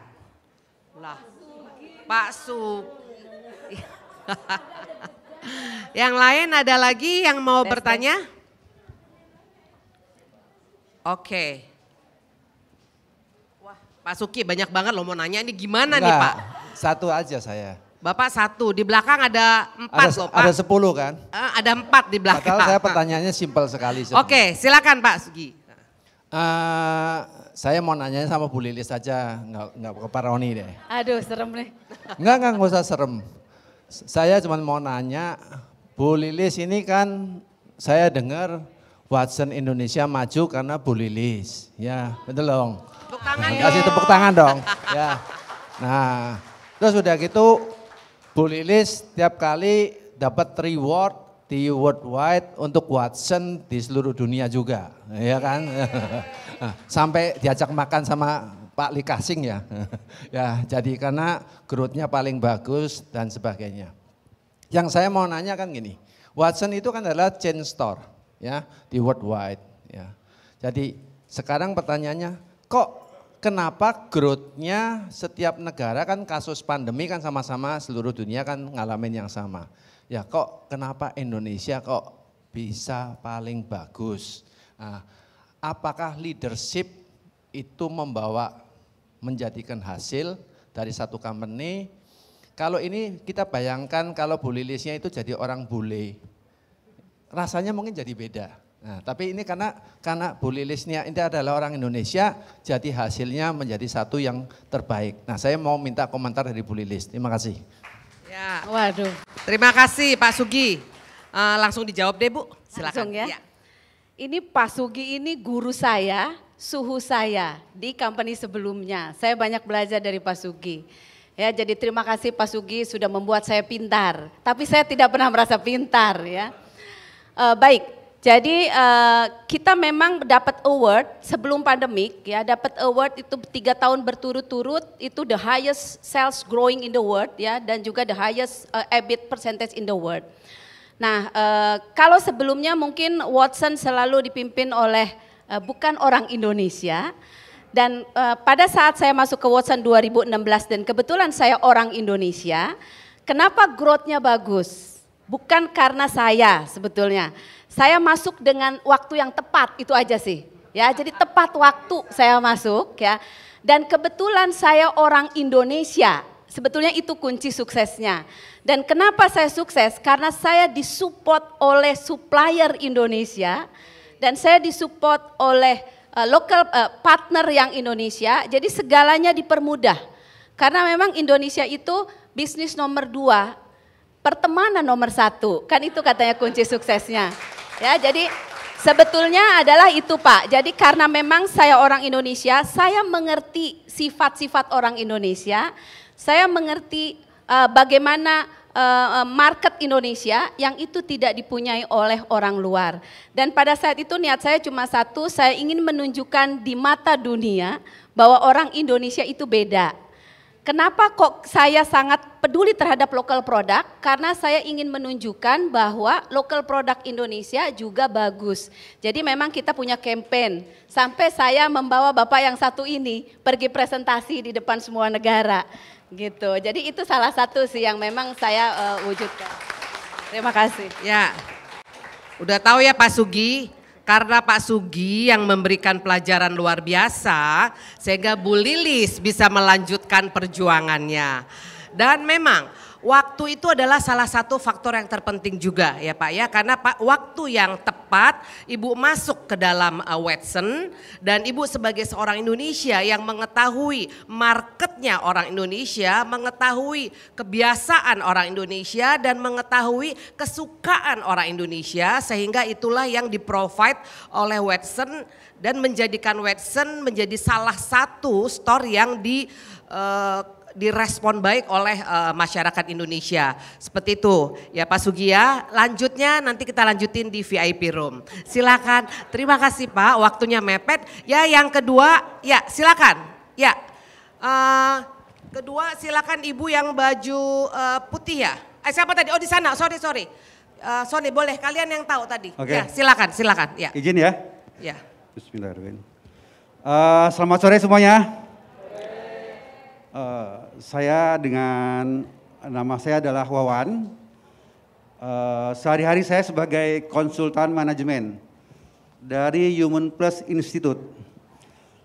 Pak Su. Yang lain ada lagi yang mau bertanya? Oke. Pak Suki banyak banget loh mau nanya, ini gimana nih Pak? Satu aja saya. Bapak 1, di belakang ada 4 loh Pak. Ada 10 kan? Ada 4 di belakang. Padahal saya pertanyaannya simpel sekali. Oke, silakan Pak Sugi. Saya mau nanya sama Bu Lilis saja, nggak ke Pak Roni deh. Aduh serem nih. Nggak usah serem. Saya cuma mau nanya, Bu Lilis ini kan saya dengar Watson Indonesia maju karena Bu Lilis. Ya, betul dong. Tepuk tangan Kasih tepuk tangan dong. Ya. Nah, terus udah gitu Bu Lilis tiap kali dapat reward di worldwide untuk Watson di seluruh dunia juga, ya kan? Sampai diajak makan sama Pak Lee Ka-shing ya. Ya, jadi karena growth-nya paling bagus dan sebagainya. Yang saya mau nanya kan gini, Watson itu kan adalah chain store ya di worldwide ya. Jadi sekarang pertanyaannya, kok kenapa growth-nya setiap negara kan kasus pandemi kan sama-sama seluruh dunia kan ngalamin yang sama. Ya kok kenapa Indonesia kok bisa paling bagus? Nah, apakah leadership itu menjadikan hasil dari satu company? Kalau ini kita bayangkan kalau Bu Lilisnya itu jadi orang bule, rasanya mungkin jadi beda. Nah, tapi ini karena Bu Lilisnya ini adalah orang Indonesia, jadi hasilnya menjadi satu yang terbaik. Nah, saya mau minta komentar dari Bu Lilis. Terima kasih. Ya. Waduh. Terima kasih Pak Sugi. Langsung dijawab deh Bu, silakan. Langsung ya. Ini Pak Sugi ini guru saya, suhu saya di company sebelumnya. Saya banyak belajar dari Pak Sugi. Ya, jadi terima kasih Pak Sugi sudah membuat saya pintar. Tapi saya tidak pernah merasa pintar ya. Baik. Jadi kita memang dapat award sebelum pandemik ya, dapat award itu 3 tahun berturut-turut itu the highest sales growing in the world ya, dan juga the highest EBIT percentage in the world. Nah kalau sebelumnya mungkin Watson selalu dipimpin oleh bukan orang Indonesia, dan pada saat saya masuk ke Watson 2016 dan kebetulan saya orang Indonesia, kenapa growth-nya bagus? Bukan karena saya sebetulnya. Saya masuk dengan waktu yang tepat, itu aja sih. Ya, jadi tepat waktu saya masuk ya. Dan kebetulan saya orang Indonesia. Sebetulnya itu kunci suksesnya. Dan kenapa saya sukses? Karena saya disupport oleh supplier Indonesia dan saya disupport oleh local partner yang Indonesia. Jadi segalanya dipermudah. Karena memang Indonesia itu bisnis nomor 2, pertemanan nomor 1. Kan itu katanya kunci suksesnya. Ya, jadi sebetulnya adalah itu Pak. Jadi karena memang saya orang Indonesia, saya mengerti sifat-sifat orang Indonesia. Saya mengerti bagaimana market Indonesia yang itu tidak dipunyai oleh orang luar. Dan pada saat itu niat saya cuma satu, saya ingin menunjukkan di mata dunia bahwa orang Indonesia itu beda. Kenapa kok saya sangat peduli terhadap local product? Karena saya ingin menunjukkan bahwa local product Indonesia juga bagus. Jadi memang kita punya campaign. Sampai saya membawa Bapak yang satu ini pergi presentasi di depan semua negara. Gitu. Jadi itu salah satu sih yang memang saya wujudkan. Terima kasih. Ya, udah tahu ya Pak Sugi. Karena Pak Sugi yang memberikan pelajaran luar biasa, sehingga Bu Lilis bisa melanjutkan perjuangannya. Dan memang waktu itu adalah salah satu faktor yang terpenting juga ya Pak ya, karena Pak waktu yang tepat Ibu masuk ke dalam Watson dan Ibu sebagai seorang Indonesia yang mengetahui marketnya orang Indonesia, mengetahui kebiasaan orang Indonesia dan mengetahui kesukaan orang Indonesia, sehingga itulah yang di-provide oleh Watson dan menjadikan Watson menjadi salah satu store yang direspon baik oleh masyarakat Indonesia. Seperti itu ya Pak Sugi ya. Lanjutnya nanti kita lanjutin di VIP room. Silakan. Terima kasih Pak, waktunya mepet. Ya yang kedua, ya silakan. Ya kedua silakan Ibu yang baju putih ya. Siapa tadi? Oh di sana, sorry. Sorry boleh, kalian yang tahu tadi. Oke. Ya silakan. Ya. Izin ya. Ya. Bismillahirrahmanirrahim. Selamat sore semuanya. Nama saya adalah Wawan. Sehari-hari saya sebagai konsultan manajemen dari Human Plus Institute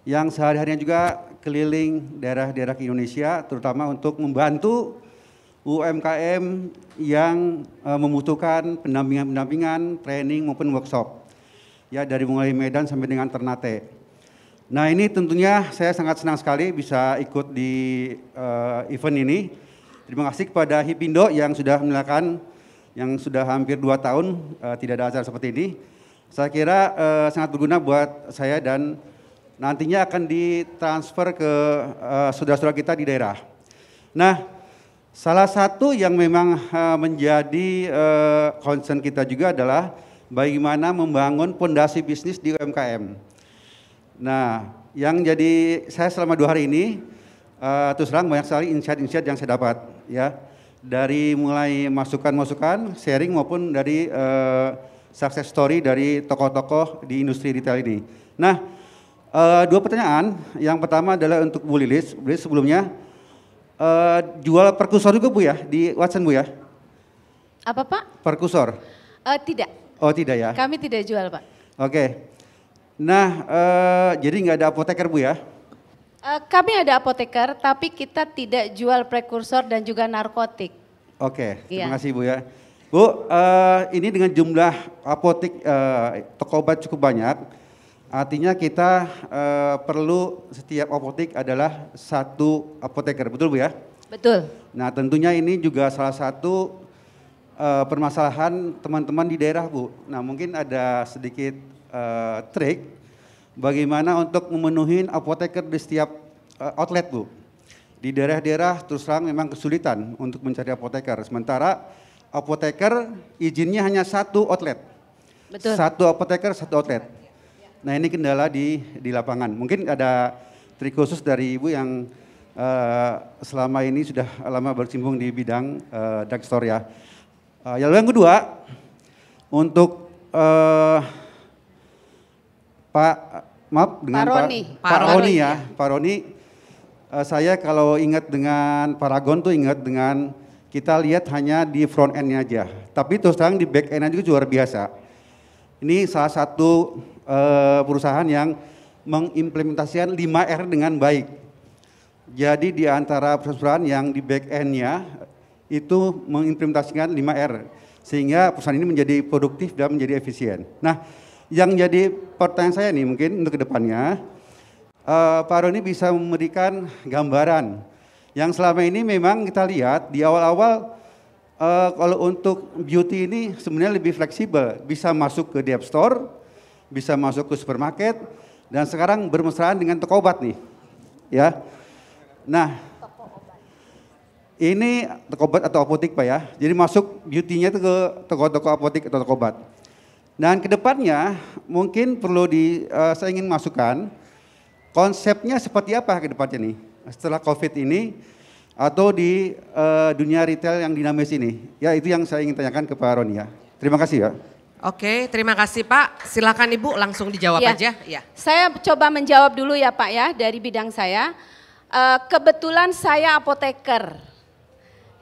yang sehari-harinya juga keliling daerah-daerah Indonesia, terutama untuk membantu UMKM yang membutuhkan pendampingan, training maupun workshop. Ya dari mulai Medan sampai dengan Ternate. Nah ini tentunya saya sangat senang sekali bisa ikut di event ini. Terima kasih kepada Hipindo yang sudah menyelenggarakan, yang sudah hampir 2 tahun tidak ada acara seperti ini. Saya kira sangat berguna buat saya dan nantinya akan ditransfer ke saudara-saudara kita di daerah. Nah salah satu yang memang menjadi concern kita juga adalah bagaimana membangun fondasi bisnis di UMKM. Nah, yang jadi saya selama 2 hari ini, terus terang banyak sekali insight-insight yang saya dapat, ya, dari mulai masukan-masukan, sharing maupun dari success story dari tokoh-tokoh di industri retail ini. Nah, 2 pertanyaan. Yang pertama adalah untuk Bu Lilis. Bu Lilis sebelumnya jual perkusor juga Bu ya di Watson Bu ya? Apa Pak? Perkusor? Tidak. Oh tidak ya? Kami tidak jual Pak. Oke. Nah, jadi nggak ada apoteker Bu ya? Kami ada apoteker, tapi kita tidak jual prekursor dan juga narkotik. Oke, terima Iya. kasih Bu ya. Bu, ini dengan jumlah apotek toko obat cukup banyak, artinya kita perlu setiap apotek adalah 1 apoteker, betul Bu ya? Betul. Nah tentunya ini juga salah satu permasalahan teman-teman di daerah Bu. Nah mungkin ada sedikit trik bagaimana untuk memenuhi apoteker di setiap outlet Bu. Di daerah-daerah terus terang memang kesulitan untuk mencari apoteker. Sementara apoteker izinnya hanya 1 outlet. Betul. 1 apoteker 1 outlet. Nah ini kendala di lapangan. Mungkin ada trik khusus dari Ibu yang selama ini sudah lama berkecimpung di bidang drugstore ya. Yang kedua untuk Pak Roni ya, Pak Roni, saya kalau ingat dengan Paragon tuh ingat dengan kita lihat hanya di front end-nya aja, tapi terus terang di back end-nya juga luar biasa. Ini salah satu perusahaan yang mengimplementasikan 5R dengan baik. Jadi di antara perusahaan yang di back end-nya itu mengimplementasikan 5R, sehingga perusahaan ini menjadi produktif dan menjadi efisien. Nah, yang jadi pertanyaan saya nih mungkin untuk kedepannya, Pak Roni bisa memberikan gambaran yang selama ini memang kita lihat di awal-awal kalau untuk beauty ini sebenarnya lebih fleksibel, bisa masuk ke App Store, bisa masuk ke supermarket, dan sekarang bermesraan dengan toko obat nih, ya. Nah, ini toko obat atau apotek Pak ya, jadi masuk beauty-nya itu ke toko-toko apotek atau toko obat. Dan kedepannya mungkin perlu saya ingin masukkan konsepnya seperti apa kedepannya nih setelah COVID ini atau di dunia retail yang dinamis ini. Ya itu yang saya ingin tanyakan ke Pak Roni ya. Terima kasih ya. Oke, terima kasih Pak. Silakan Ibu langsung dijawab Ya. aja. Ya. Saya coba menjawab dulu ya Pak ya dari bidang saya. Kebetulan saya apoteker.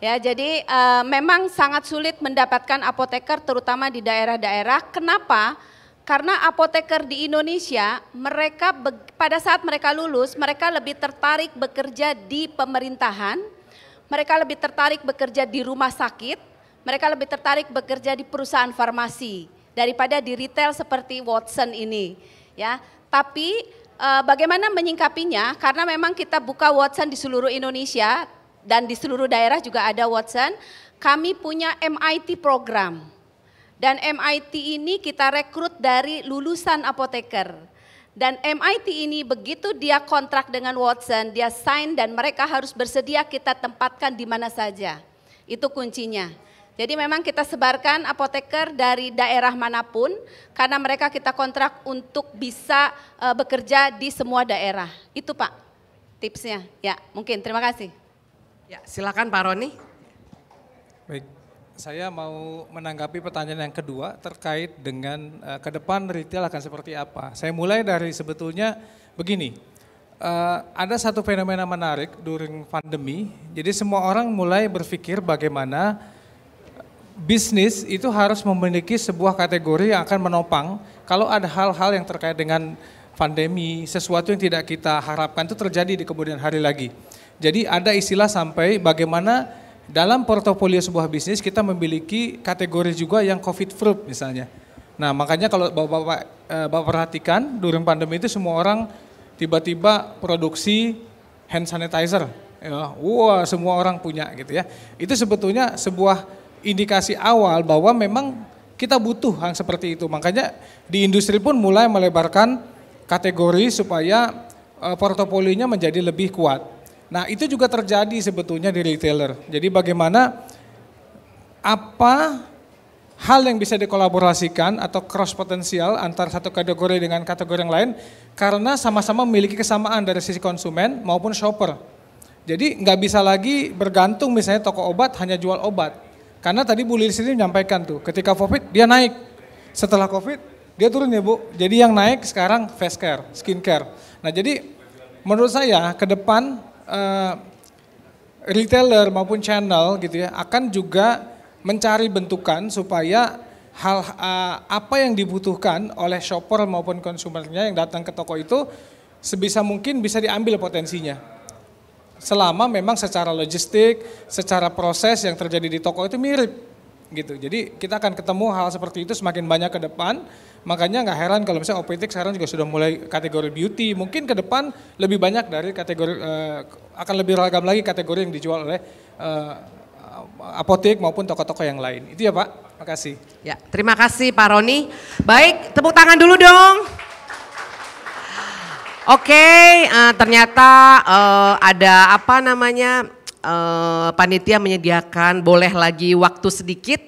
Ya, jadi memang sangat sulit mendapatkan apoteker terutama di daerah-daerah. Kenapa? Karena apoteker di Indonesia, mereka pada saat mereka lulus, mereka lebih tertarik bekerja di pemerintahan. mereka lebih tertarik bekerja di rumah sakit, mereka lebih tertarik bekerja di perusahaan farmasi daripada di retail seperti Watson ini, ya. Tapi bagaimana menyingkapinya? Karena memang kita buka Watson di seluruh Indonesia dan di seluruh daerah juga ada Watson. Kami punya MIT program. Dan MIT ini kita rekrut dari lulusan apoteker. Dan MIT ini begitu dia kontrak dengan Watson, dia sign dan mereka harus bersedia kita tempatkan di mana saja. Itu kuncinya. Jadi memang kita sebarkan apoteker dari daerah manapun karena mereka kita kontrak untuk bisa bekerja di semua daerah. Itu Pak tipsnya. Ya mungkin, terima kasih. Ya silakan Pak Roni. Baik, saya mau menanggapi pertanyaan yang kedua terkait dengan ke depan retail akan seperti apa. Saya mulai dari sebetulnya begini, ada satu fenomena menarik during pandemi, jadi semua orang mulai berpikir bagaimana bisnis itu harus memiliki sebuah kategori yang akan menopang kalau ada hal-hal yang terkait dengan pandemi, sesuatu yang tidak kita harapkan itu terjadi di kemudian hari lagi. Jadi ada istilah sampai bagaimana dalam portofolio sebuah bisnis kita memiliki kategori juga yang COVID proof misalnya. Nah makanya kalau Bapak perhatikan during pandemi itu semua orang tiba-tiba produksi hand sanitizer. Ya, wah semua orang punya gitu ya. Itu sebetulnya sebuah indikasi awal bahwa memang kita butuh hal seperti itu. Makanya di industri pun mulai melebarkan kategori supaya portofolionya menjadi lebih kuat. Nah itu juga terjadi sebetulnya di retailer. Jadi bagaimana apa hal yang bisa dikolaborasikan atau cross potensial antara satu kategori dengan kategori yang lain karena sama-sama memiliki kesamaan dari sisi konsumen maupun shopper. Jadi nggak bisa lagi bergantung misalnya toko obat hanya jual obat. Karena tadi Bu Lilis ini menyampaikan tuh ketika COVID dia naik, setelah COVID dia turun ya Bu. Jadi yang naik sekarang face care, skin care. Nah jadi menurut saya ke depan retailer maupun channel gitu ya akan juga mencari bentukan supaya hal apa yang dibutuhkan oleh shopper maupun konsumernya yang datang ke toko itu sebisa mungkin bisa diambil potensinya. Selama memang secara logistik, secara proses yang terjadi di toko itu mirip gitu. Jadi kita akan ketemu hal seperti itu semakin banyak ke depan. Makanya nggak heran kalau misalnya OPT sekarang juga sudah mulai kategori beauty. Mungkin ke depan lebih banyak dari kategori, akan lebih ragam lagi kategori yang dijual oleh apotek maupun toko-toko yang lain. Itu ya Pak, makasih. Ya, terima kasih Pak Roni. Baik, tepuk tangan dulu dong. Oke, ternyata ada apa namanya, panitia menyediakan boleh lagi waktu sedikit.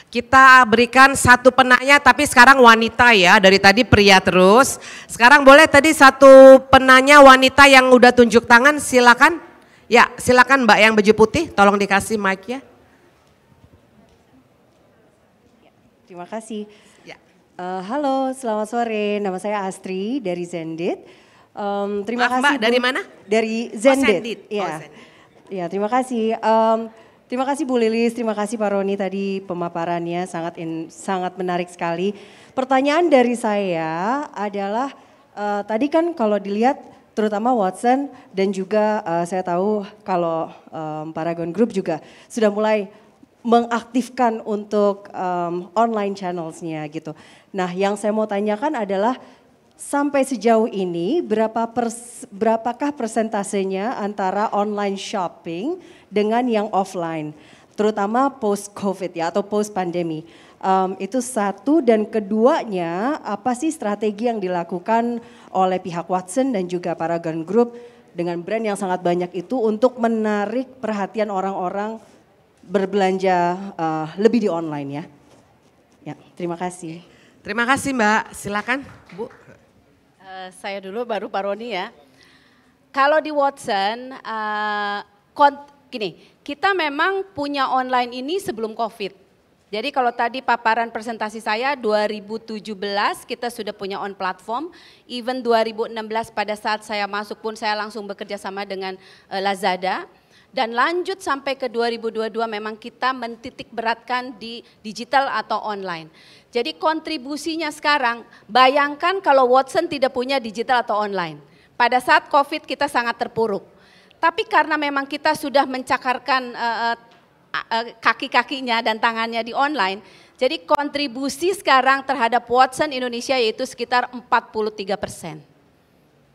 Kita berikan satu penanya tapi sekarang wanita ya, dari tadi pria terus. Sekarang boleh tadi satu penanya wanita yang udah tunjuk tangan, silakan. Ya silakan Mbak yang baju putih, tolong dikasih mic ya. Terima kasih. Ya. Halo, selamat sore, nama saya Astri dari Zendit. Terima Maaf, kasih Mbak, dari mana? Dari Zendit. Zendit. Ya. Zendit. Ya, terima kasih. Terima kasih Bu Lilis, terima kasih Pak Roni tadi pemaparannya sangat menarik sekali. Pertanyaan dari saya adalah tadi kan kalau dilihat terutama Watson dan juga saya tahu kalau Paragon Group juga sudah mulai mengaktifkan untuk online channels-nya gitu. Nah, yang saya mau tanyakan adalah sampai sejauh ini berapakah persentasenya antara online shopping dengan yang offline, terutama post COVID ya atau post pandemi. Itu satu, dan keduanya apa sih strategi yang dilakukan oleh pihak Watson dan juga Paragon Group dengan brand yang sangat banyak itu untuk menarik perhatian orang-orang berbelanja lebih di online ya. Ya, terima kasih. Terima kasih Mbak, silakan Bu. Saya dulu baru Pak Roni ya. Kalau di Watson, gini, kita memang punya online ini sebelum COVID. Jadi kalau tadi paparan presentasi saya 2017 kita sudah punya on platform, even 2016 pada saat saya masuk pun saya langsung bekerja sama dengan Lazada. Dan lanjut sampai ke 2022 memang kita mentitik beratkan di digital atau online. Jadi kontribusinya sekarang, bayangkan kalau Watson tidak punya digital atau online. Pada saat COVID kita sangat terpuruk. Tapi karena memang kita sudah mencakarkan kaki-kakinya dan tangannya di online, jadi kontribusi sekarang terhadap Watson Indonesia yaitu sekitar 43%.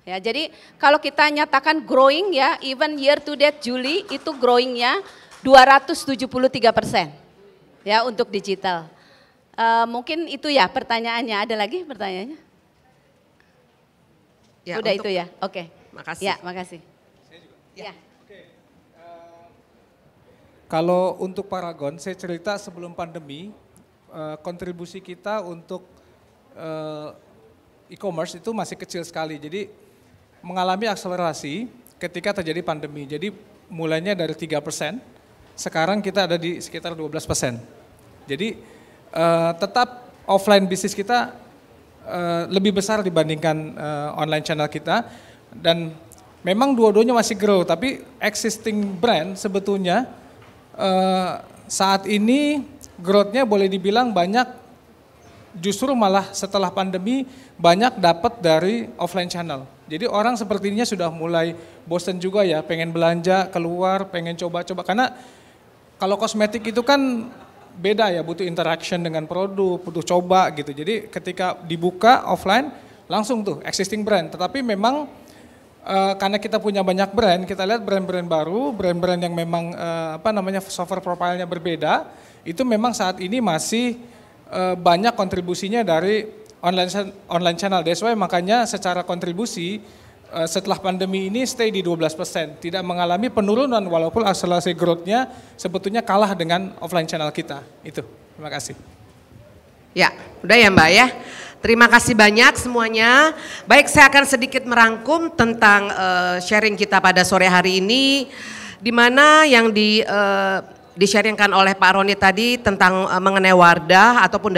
Ya, jadi kalau kita nyatakan growing ya, even year to date Juli itu growingnya 273% ya untuk digital. Mungkin itu ya pertanyaannya. Ada lagi pertanyaannya? Ya, udah itu ya, oke. Makasih. Ya, makasih. Saya juga. Ya. Kalau untuk Paragon, saya cerita sebelum pandemi, kontribusi kita untuk e-commerce itu masih kecil sekali. Jadi mengalami akselerasi ketika terjadi pandemi. Jadi mulainya dari 3%, sekarang kita ada di sekitar 12%. Jadi tetap offline bisnis kita lebih besar dibandingkan online channel kita. Dan memang dua-duanya masih grow, tapi existing brand sebetulnya saat ini growth-nya boleh dibilang banyak, justru malah setelah pandemi banyak dapat dari offline channel. Jadi orang sepertinya sudah mulai bosen juga ya, pengen belanja keluar, pengen coba-coba. Karena kalau kosmetik itu kan beda ya, butuh interaction dengan produk, butuh coba gitu. Jadi ketika dibuka offline langsung tuh existing brand. Tetapi memang karena kita punya banyak brand, kita lihat brand-brand baru, brand-brand yang memang software profile-nya berbeda, itu memang saat ini masih banyak kontribusinya dari online channel. That's why makanya secara kontribusi setelah pandemi ini stay di 12%, tidak mengalami penurunan walaupun akselerasi growth-nya sebetulnya kalah dengan offline channel kita. Itu, terima kasih. Ya, udah ya Mbak ya. Terima kasih banyak semuanya. Baik, saya akan sedikit merangkum tentang sharing kita pada sore hari ini, di mana yang di-sharingkan oleh Pak Roni tadi tentang mengenai Wardah ataupun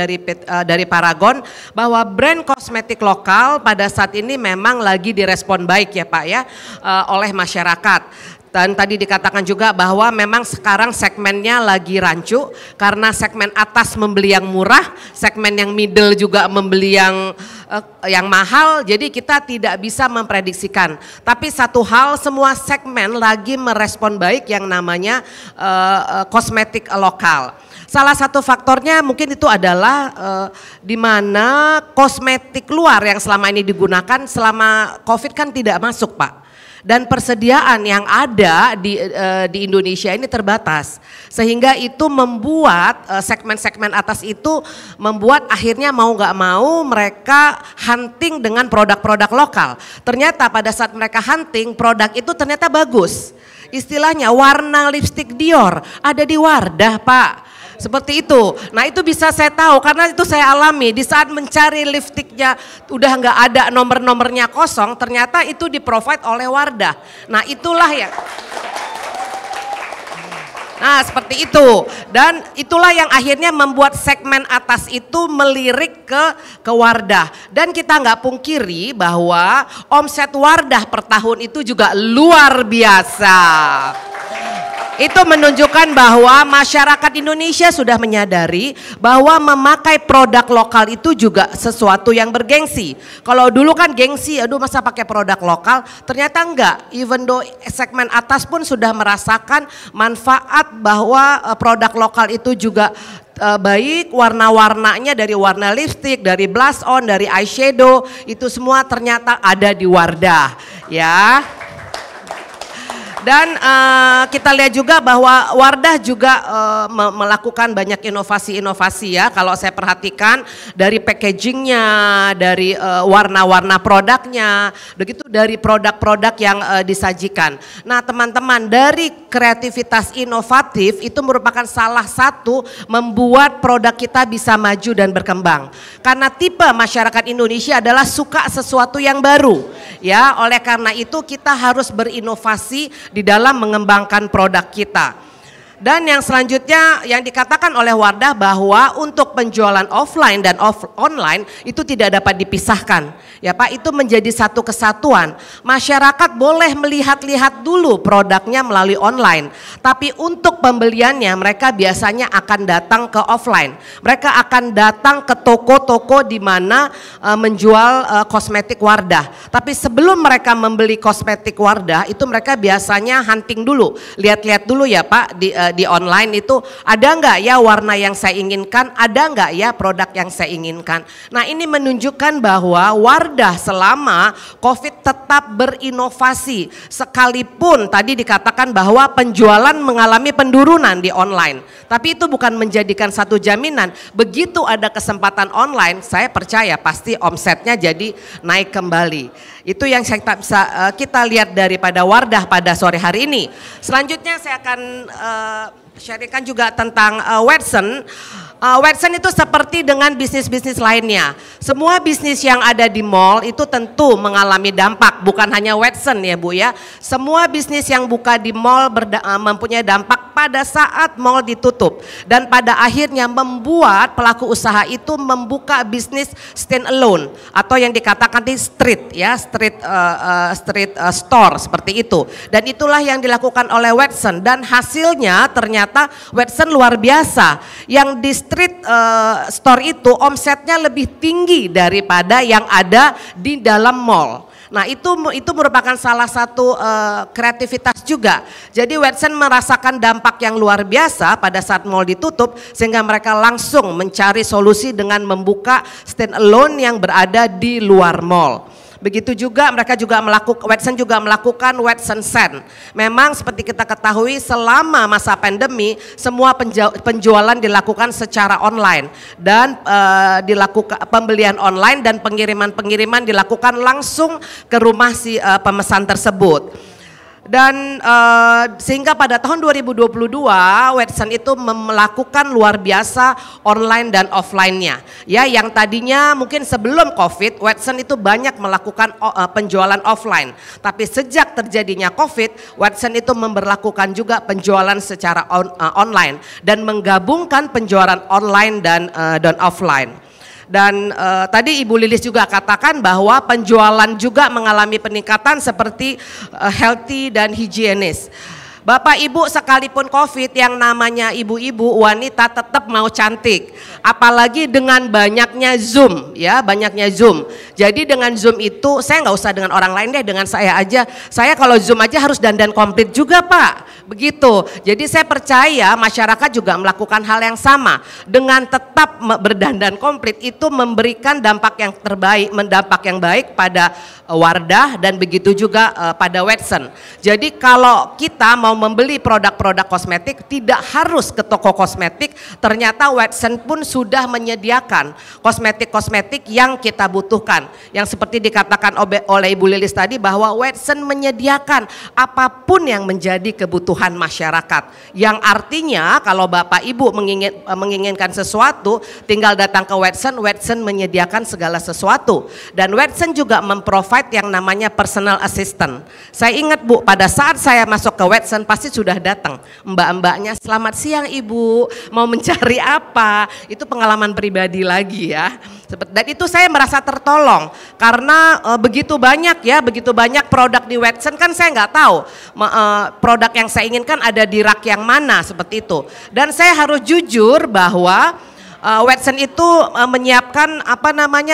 dari Paragon, bahwa brand kosmetik lokal pada saat ini memang lagi direspon baik ya Pak ya oleh masyarakat. Dan tadi dikatakan juga bahwa memang sekarang segmennya lagi rancu karena segmen atas membeli yang murah, segmen yang middle juga membeli yang mahal, jadi kita tidak bisa memprediksikan. Tapi satu hal, semua segmen lagi merespon baik yang namanya kosmetik lokal. Salah satu faktornya mungkin itu adalah di mana kosmetik luar yang selama ini digunakan selama COVID kan tidak masuk Pak. Dan persediaan yang ada di Indonesia ini terbatas, sehingga itu membuat segmen-segmen atas itu membuat akhirnya mau nggak mau mereka hunting dengan produk-produk lokal. Ternyata pada saat mereka hunting, produk itu ternyata bagus. Istilahnya warna lipstik Dior ada di Wardah Pak. Seperti itu. Nah itu bisa saya tahu karena itu saya alami di saat mencari lipstiknya udah nggak ada nomor-nomornya kosong, ternyata itu di-provide oleh Wardah. Nah itulah ya. Nah seperti itu, dan itulah yang akhirnya membuat segmen atas itu melirik ke Wardah. Dan kita nggak pungkiri bahwa omset Wardah per tahun itu juga luar biasa. Itu menunjukkan bahwa masyarakat Indonesia sudah menyadari bahwa memakai produk lokal itu juga sesuatu yang bergengsi. Kalau dulu kan gengsi, aduh masa pakai produk lokal, ternyata enggak. Even though segmen atas pun sudah merasakan manfaat bahwa produk lokal itu juga baik, warna-warnanya dari warna lipstick, dari blush on, dari eyeshadow, itu semua ternyata ada di Wardah ya. Dan kita lihat juga bahwa Wardah juga melakukan banyak inovasi-inovasi ya. Kalau saya perhatikan dari packagingnya, dari warna-warna produknya, begitu dari produk-produk yang disajikan. Nah teman-teman, dari kreativitas inovatif itu merupakan salah satu membuat produk kita bisa maju dan berkembang. Karena tipe masyarakat Indonesia adalah suka sesuatu yang baru ya. Oleh karena itu kita harus berinovasi di dalam mengembangkan produk kita. Dan yang selanjutnya yang dikatakan oleh Wardah bahwa untuk penjualan offline dan online itu tidak dapat dipisahkan. Ya Pak, itu menjadi satu kesatuan. Masyarakat boleh melihat-lihat dulu produknya melalui online. Tapi untuk pembeliannya mereka biasanya akan datang ke offline. Mereka akan datang ke toko-toko di mana menjual kosmetik Wardah. Tapi sebelum mereka membeli kosmetik Wardah itu mereka biasanya hunting dulu. Lihat-lihat dulu ya Pak di online itu ada nggak ya warna yang saya inginkan, ada nggak ya produk yang saya inginkan. Nah ini menunjukkan bahwa Wardah selama COVID tetap berinovasi sekalipun tadi dikatakan bahwa penjualan mengalami penurunan di online. Tapi itu bukan menjadikan satu jaminan. Begitu ada kesempatan online, saya percaya pasti omsetnya jadi naik kembali. Itu yang bisa kita lihat daripada Wardah pada sore hari ini. Selanjutnya saya akan sharingkan juga tentang Watson. Watson itu seperti dengan bisnis-bisnis lainnya. Semua bisnis yang ada di mall itu tentu mengalami dampak, bukan hanya Watson ya Bu ya. Semua bisnis yang buka di mall mempunyai dampak pada saat mall ditutup. Dan pada akhirnya membuat pelaku usaha itu membuka bisnis stand alone atau yang dikatakan di street ya, street store seperti itu. Dan itulah yang dilakukan oleh Watson dan hasilnya ternyata Watson luar biasa. Yang di street store itu omsetnya lebih tinggi daripada yang ada di dalam mall. Nah itu merupakan salah satu kreativitas juga. Jadi Watson merasakan dampak yang luar biasa pada saat mall ditutup sehingga mereka langsung mencari solusi dengan membuka stand alone yang berada di luar mall. Begitu juga mereka juga Watson juga melakukan Watson Send. Memang seperti kita ketahui selama masa pandemi semua penjualan dilakukan secara online dan dilakukan pembelian online dan pengiriman dilakukan langsung ke rumah si pemesan tersebut. Dan sehingga pada tahun 2022 Watson itu melakukan luar biasa online dan offline-nya. Ya, yang tadinya mungkin sebelum Covid Watson itu banyak melakukan penjualan offline. Tapi sejak terjadinya Covid, Watson itu memberlakukan juga penjualan secara online dan menggabungkan penjualan online dan offline. Dan tadi Ibu Lilis juga katakan bahwa penjualan juga mengalami peningkatan seperti healthy dan higienis. Bapak Ibu sekalipun Covid yang namanya ibu-ibu wanita tetap mau cantik. Apalagi dengan banyaknya Zoom ya, banyaknya Zoom. Jadi dengan Zoom itu saya nggak usah dengan orang lain deh, dengan saya aja. Saya kalau Zoom aja harus dandan komplit juga Pak. Begitu. Jadi saya percaya masyarakat juga melakukan hal yang sama. Dengan tetap berdandan komplit itu memberikan dampak yang terbaik, mendampak yang baik pada Wardah dan begitu juga pada Watson. Jadi kalau kita mau membeli produk-produk kosmetik tidak harus ke toko kosmetik, ternyata Watson pun sudah menyediakan kosmetik-kosmetik yang kita butuhkan. Yang seperti dikatakan oleh Ibu Lilis tadi bahwa Watson menyediakan apapun yang menjadi kebutuhan masyarakat. Yang artinya kalau Bapak Ibu menginginkan sesuatu tinggal datang ke Watson, Watson menyediakan segala sesuatu. Dan Watson juga memprovide yang namanya personal assistant. Saya ingat Bu, pada saat saya masuk ke Watson pasti sudah datang mbak-mbaknya, selamat siang Ibu, mau mencari apa? Itu pengalaman pribadi lagi ya. Dan itu saya merasa tertolong karena begitu banyak produk di Watson, kan saya nggak tahu produk yang saya inginkan ada di rak yang mana seperti itu. Dan saya harus jujur bahwa Watson itu menyiapkan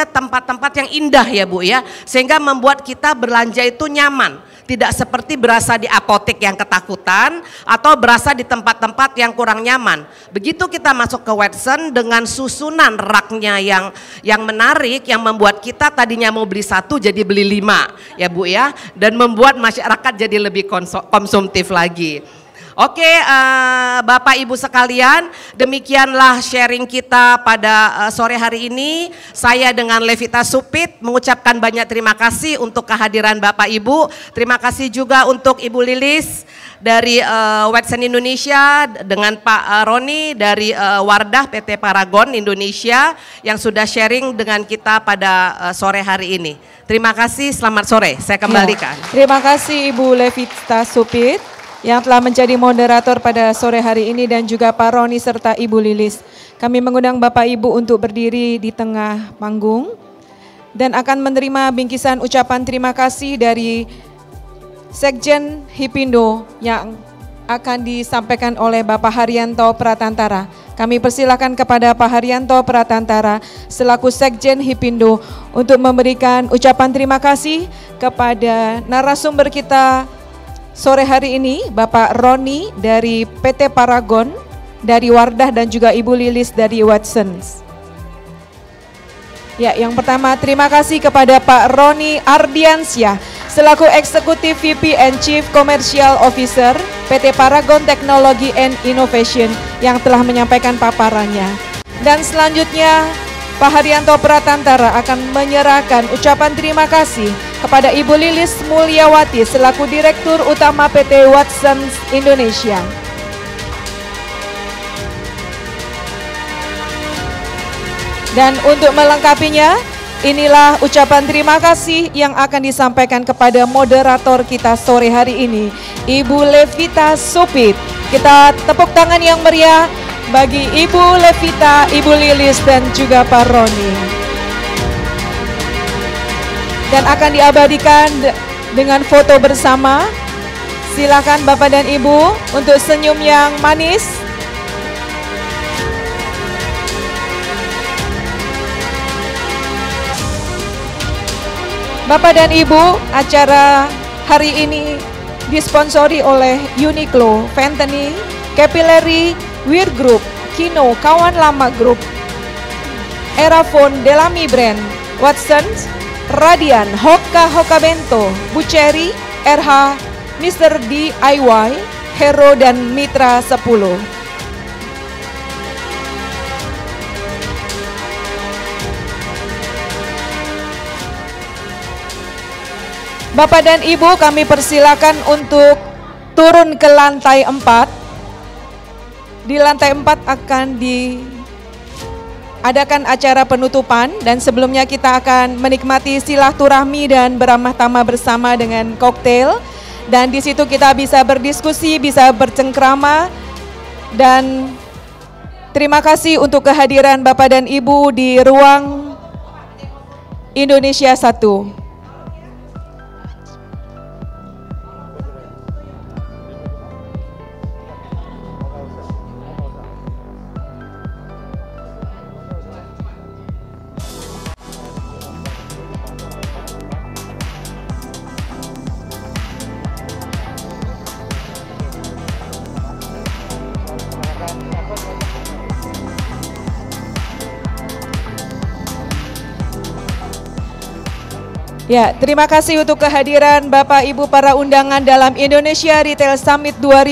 tempat-tempat yang indah ya Bu ya, sehingga membuat kita belanja itu nyaman. Tidak seperti berasa di apotek yang ketakutan atau berasa di tempat-tempat yang kurang nyaman. Begitu kita masuk ke Watson dengan susunan raknya yang menarik, yang membuat kita tadinya mau beli 1 jadi beli 5 ya Bu ya, dan membuat masyarakat jadi lebih konsumtif lagi. Oke, Bapak Ibu sekalian, demikianlah sharing kita pada sore hari ini. Saya dengan Levita Supit mengucapkan banyak terima kasih untuk kehadiran Bapak Ibu. Terima kasih juga untuk Ibu Lilis dari Watson Indonesia dengan Pak Roni dari Wardah PT Paragon Indonesia yang sudah sharing dengan kita pada sore hari ini. Terima kasih, selamat sore. Saya kembalikan. Ya, terima kasih Ibu Levita Supit. yang telah menjadi moderator pada sore hari ini dan juga Pak Roni serta Ibu Lilis. Kami mengundang Bapak Ibu untuk berdiri di tengah panggung dan akan menerima bingkisan ucapan terima kasih dari Sekjen Hipindo yang akan disampaikan oleh Bapak Haryanto Pratantara. Kami persilakan kepada Pak Haryanto Pratantara selaku Sekjen Hipindo untuk memberikan ucapan terima kasih kepada narasumber kita sore hari ini, Bapak Roni dari PT Paragon, dari Wardah dan juga Ibu Lilis dari Watsons. Ya, yang pertama terima kasih kepada Pak Roni Ardiansyah selaku Eksekutif VP and Chief Commercial Officer PT Paragon Technology and Innovation yang telah menyampaikan paparannya. Dan selanjutnya Pak Haryanto Pratantara akan menyerahkan ucapan terima kasih kepada Ibu Lilis Mulyawati selaku Direktur Utama PT Watsons Indonesia. Dan untuk melengkapinya, inilah ucapan terima kasih yang akan disampaikan kepada moderator kita sore hari ini, Ibu Levita Supit. Kita tepuk tangan yang meriah bagi Ibu Levita, Ibu Lilis dan juga Pak Roni. Dan akan diabadikan dengan foto bersama. Silakan Bapak dan Ibu untuk senyum yang manis. Bapak dan Ibu, acara hari ini disponsori oleh Uniqlo, Fenty, Capillary, Weir Group, Kino, Kawan Lama Group, Erafone, Delami Brand, Watsons, Radian, Hoka Bento, Buceri, RH, Mr. DIY, Hero dan Mitra 10. Bapak dan Ibu, kami persilakan untuk turun ke lantai 4. Di lantai 4 akan diadakan acara penutupan dan sebelumnya kita akan menikmati silaturahmi dan beramah tamah bersama dengan koktail. Dan di situ kita bisa berdiskusi, bisa bercengkrama. Dan terima kasih untuk kehadiran Bapak dan Ibu di ruang Indonesia 1. Ya, terima kasih untuk kehadiran Bapak Ibu para undangan dalam Indonesia Retail Summit 2020.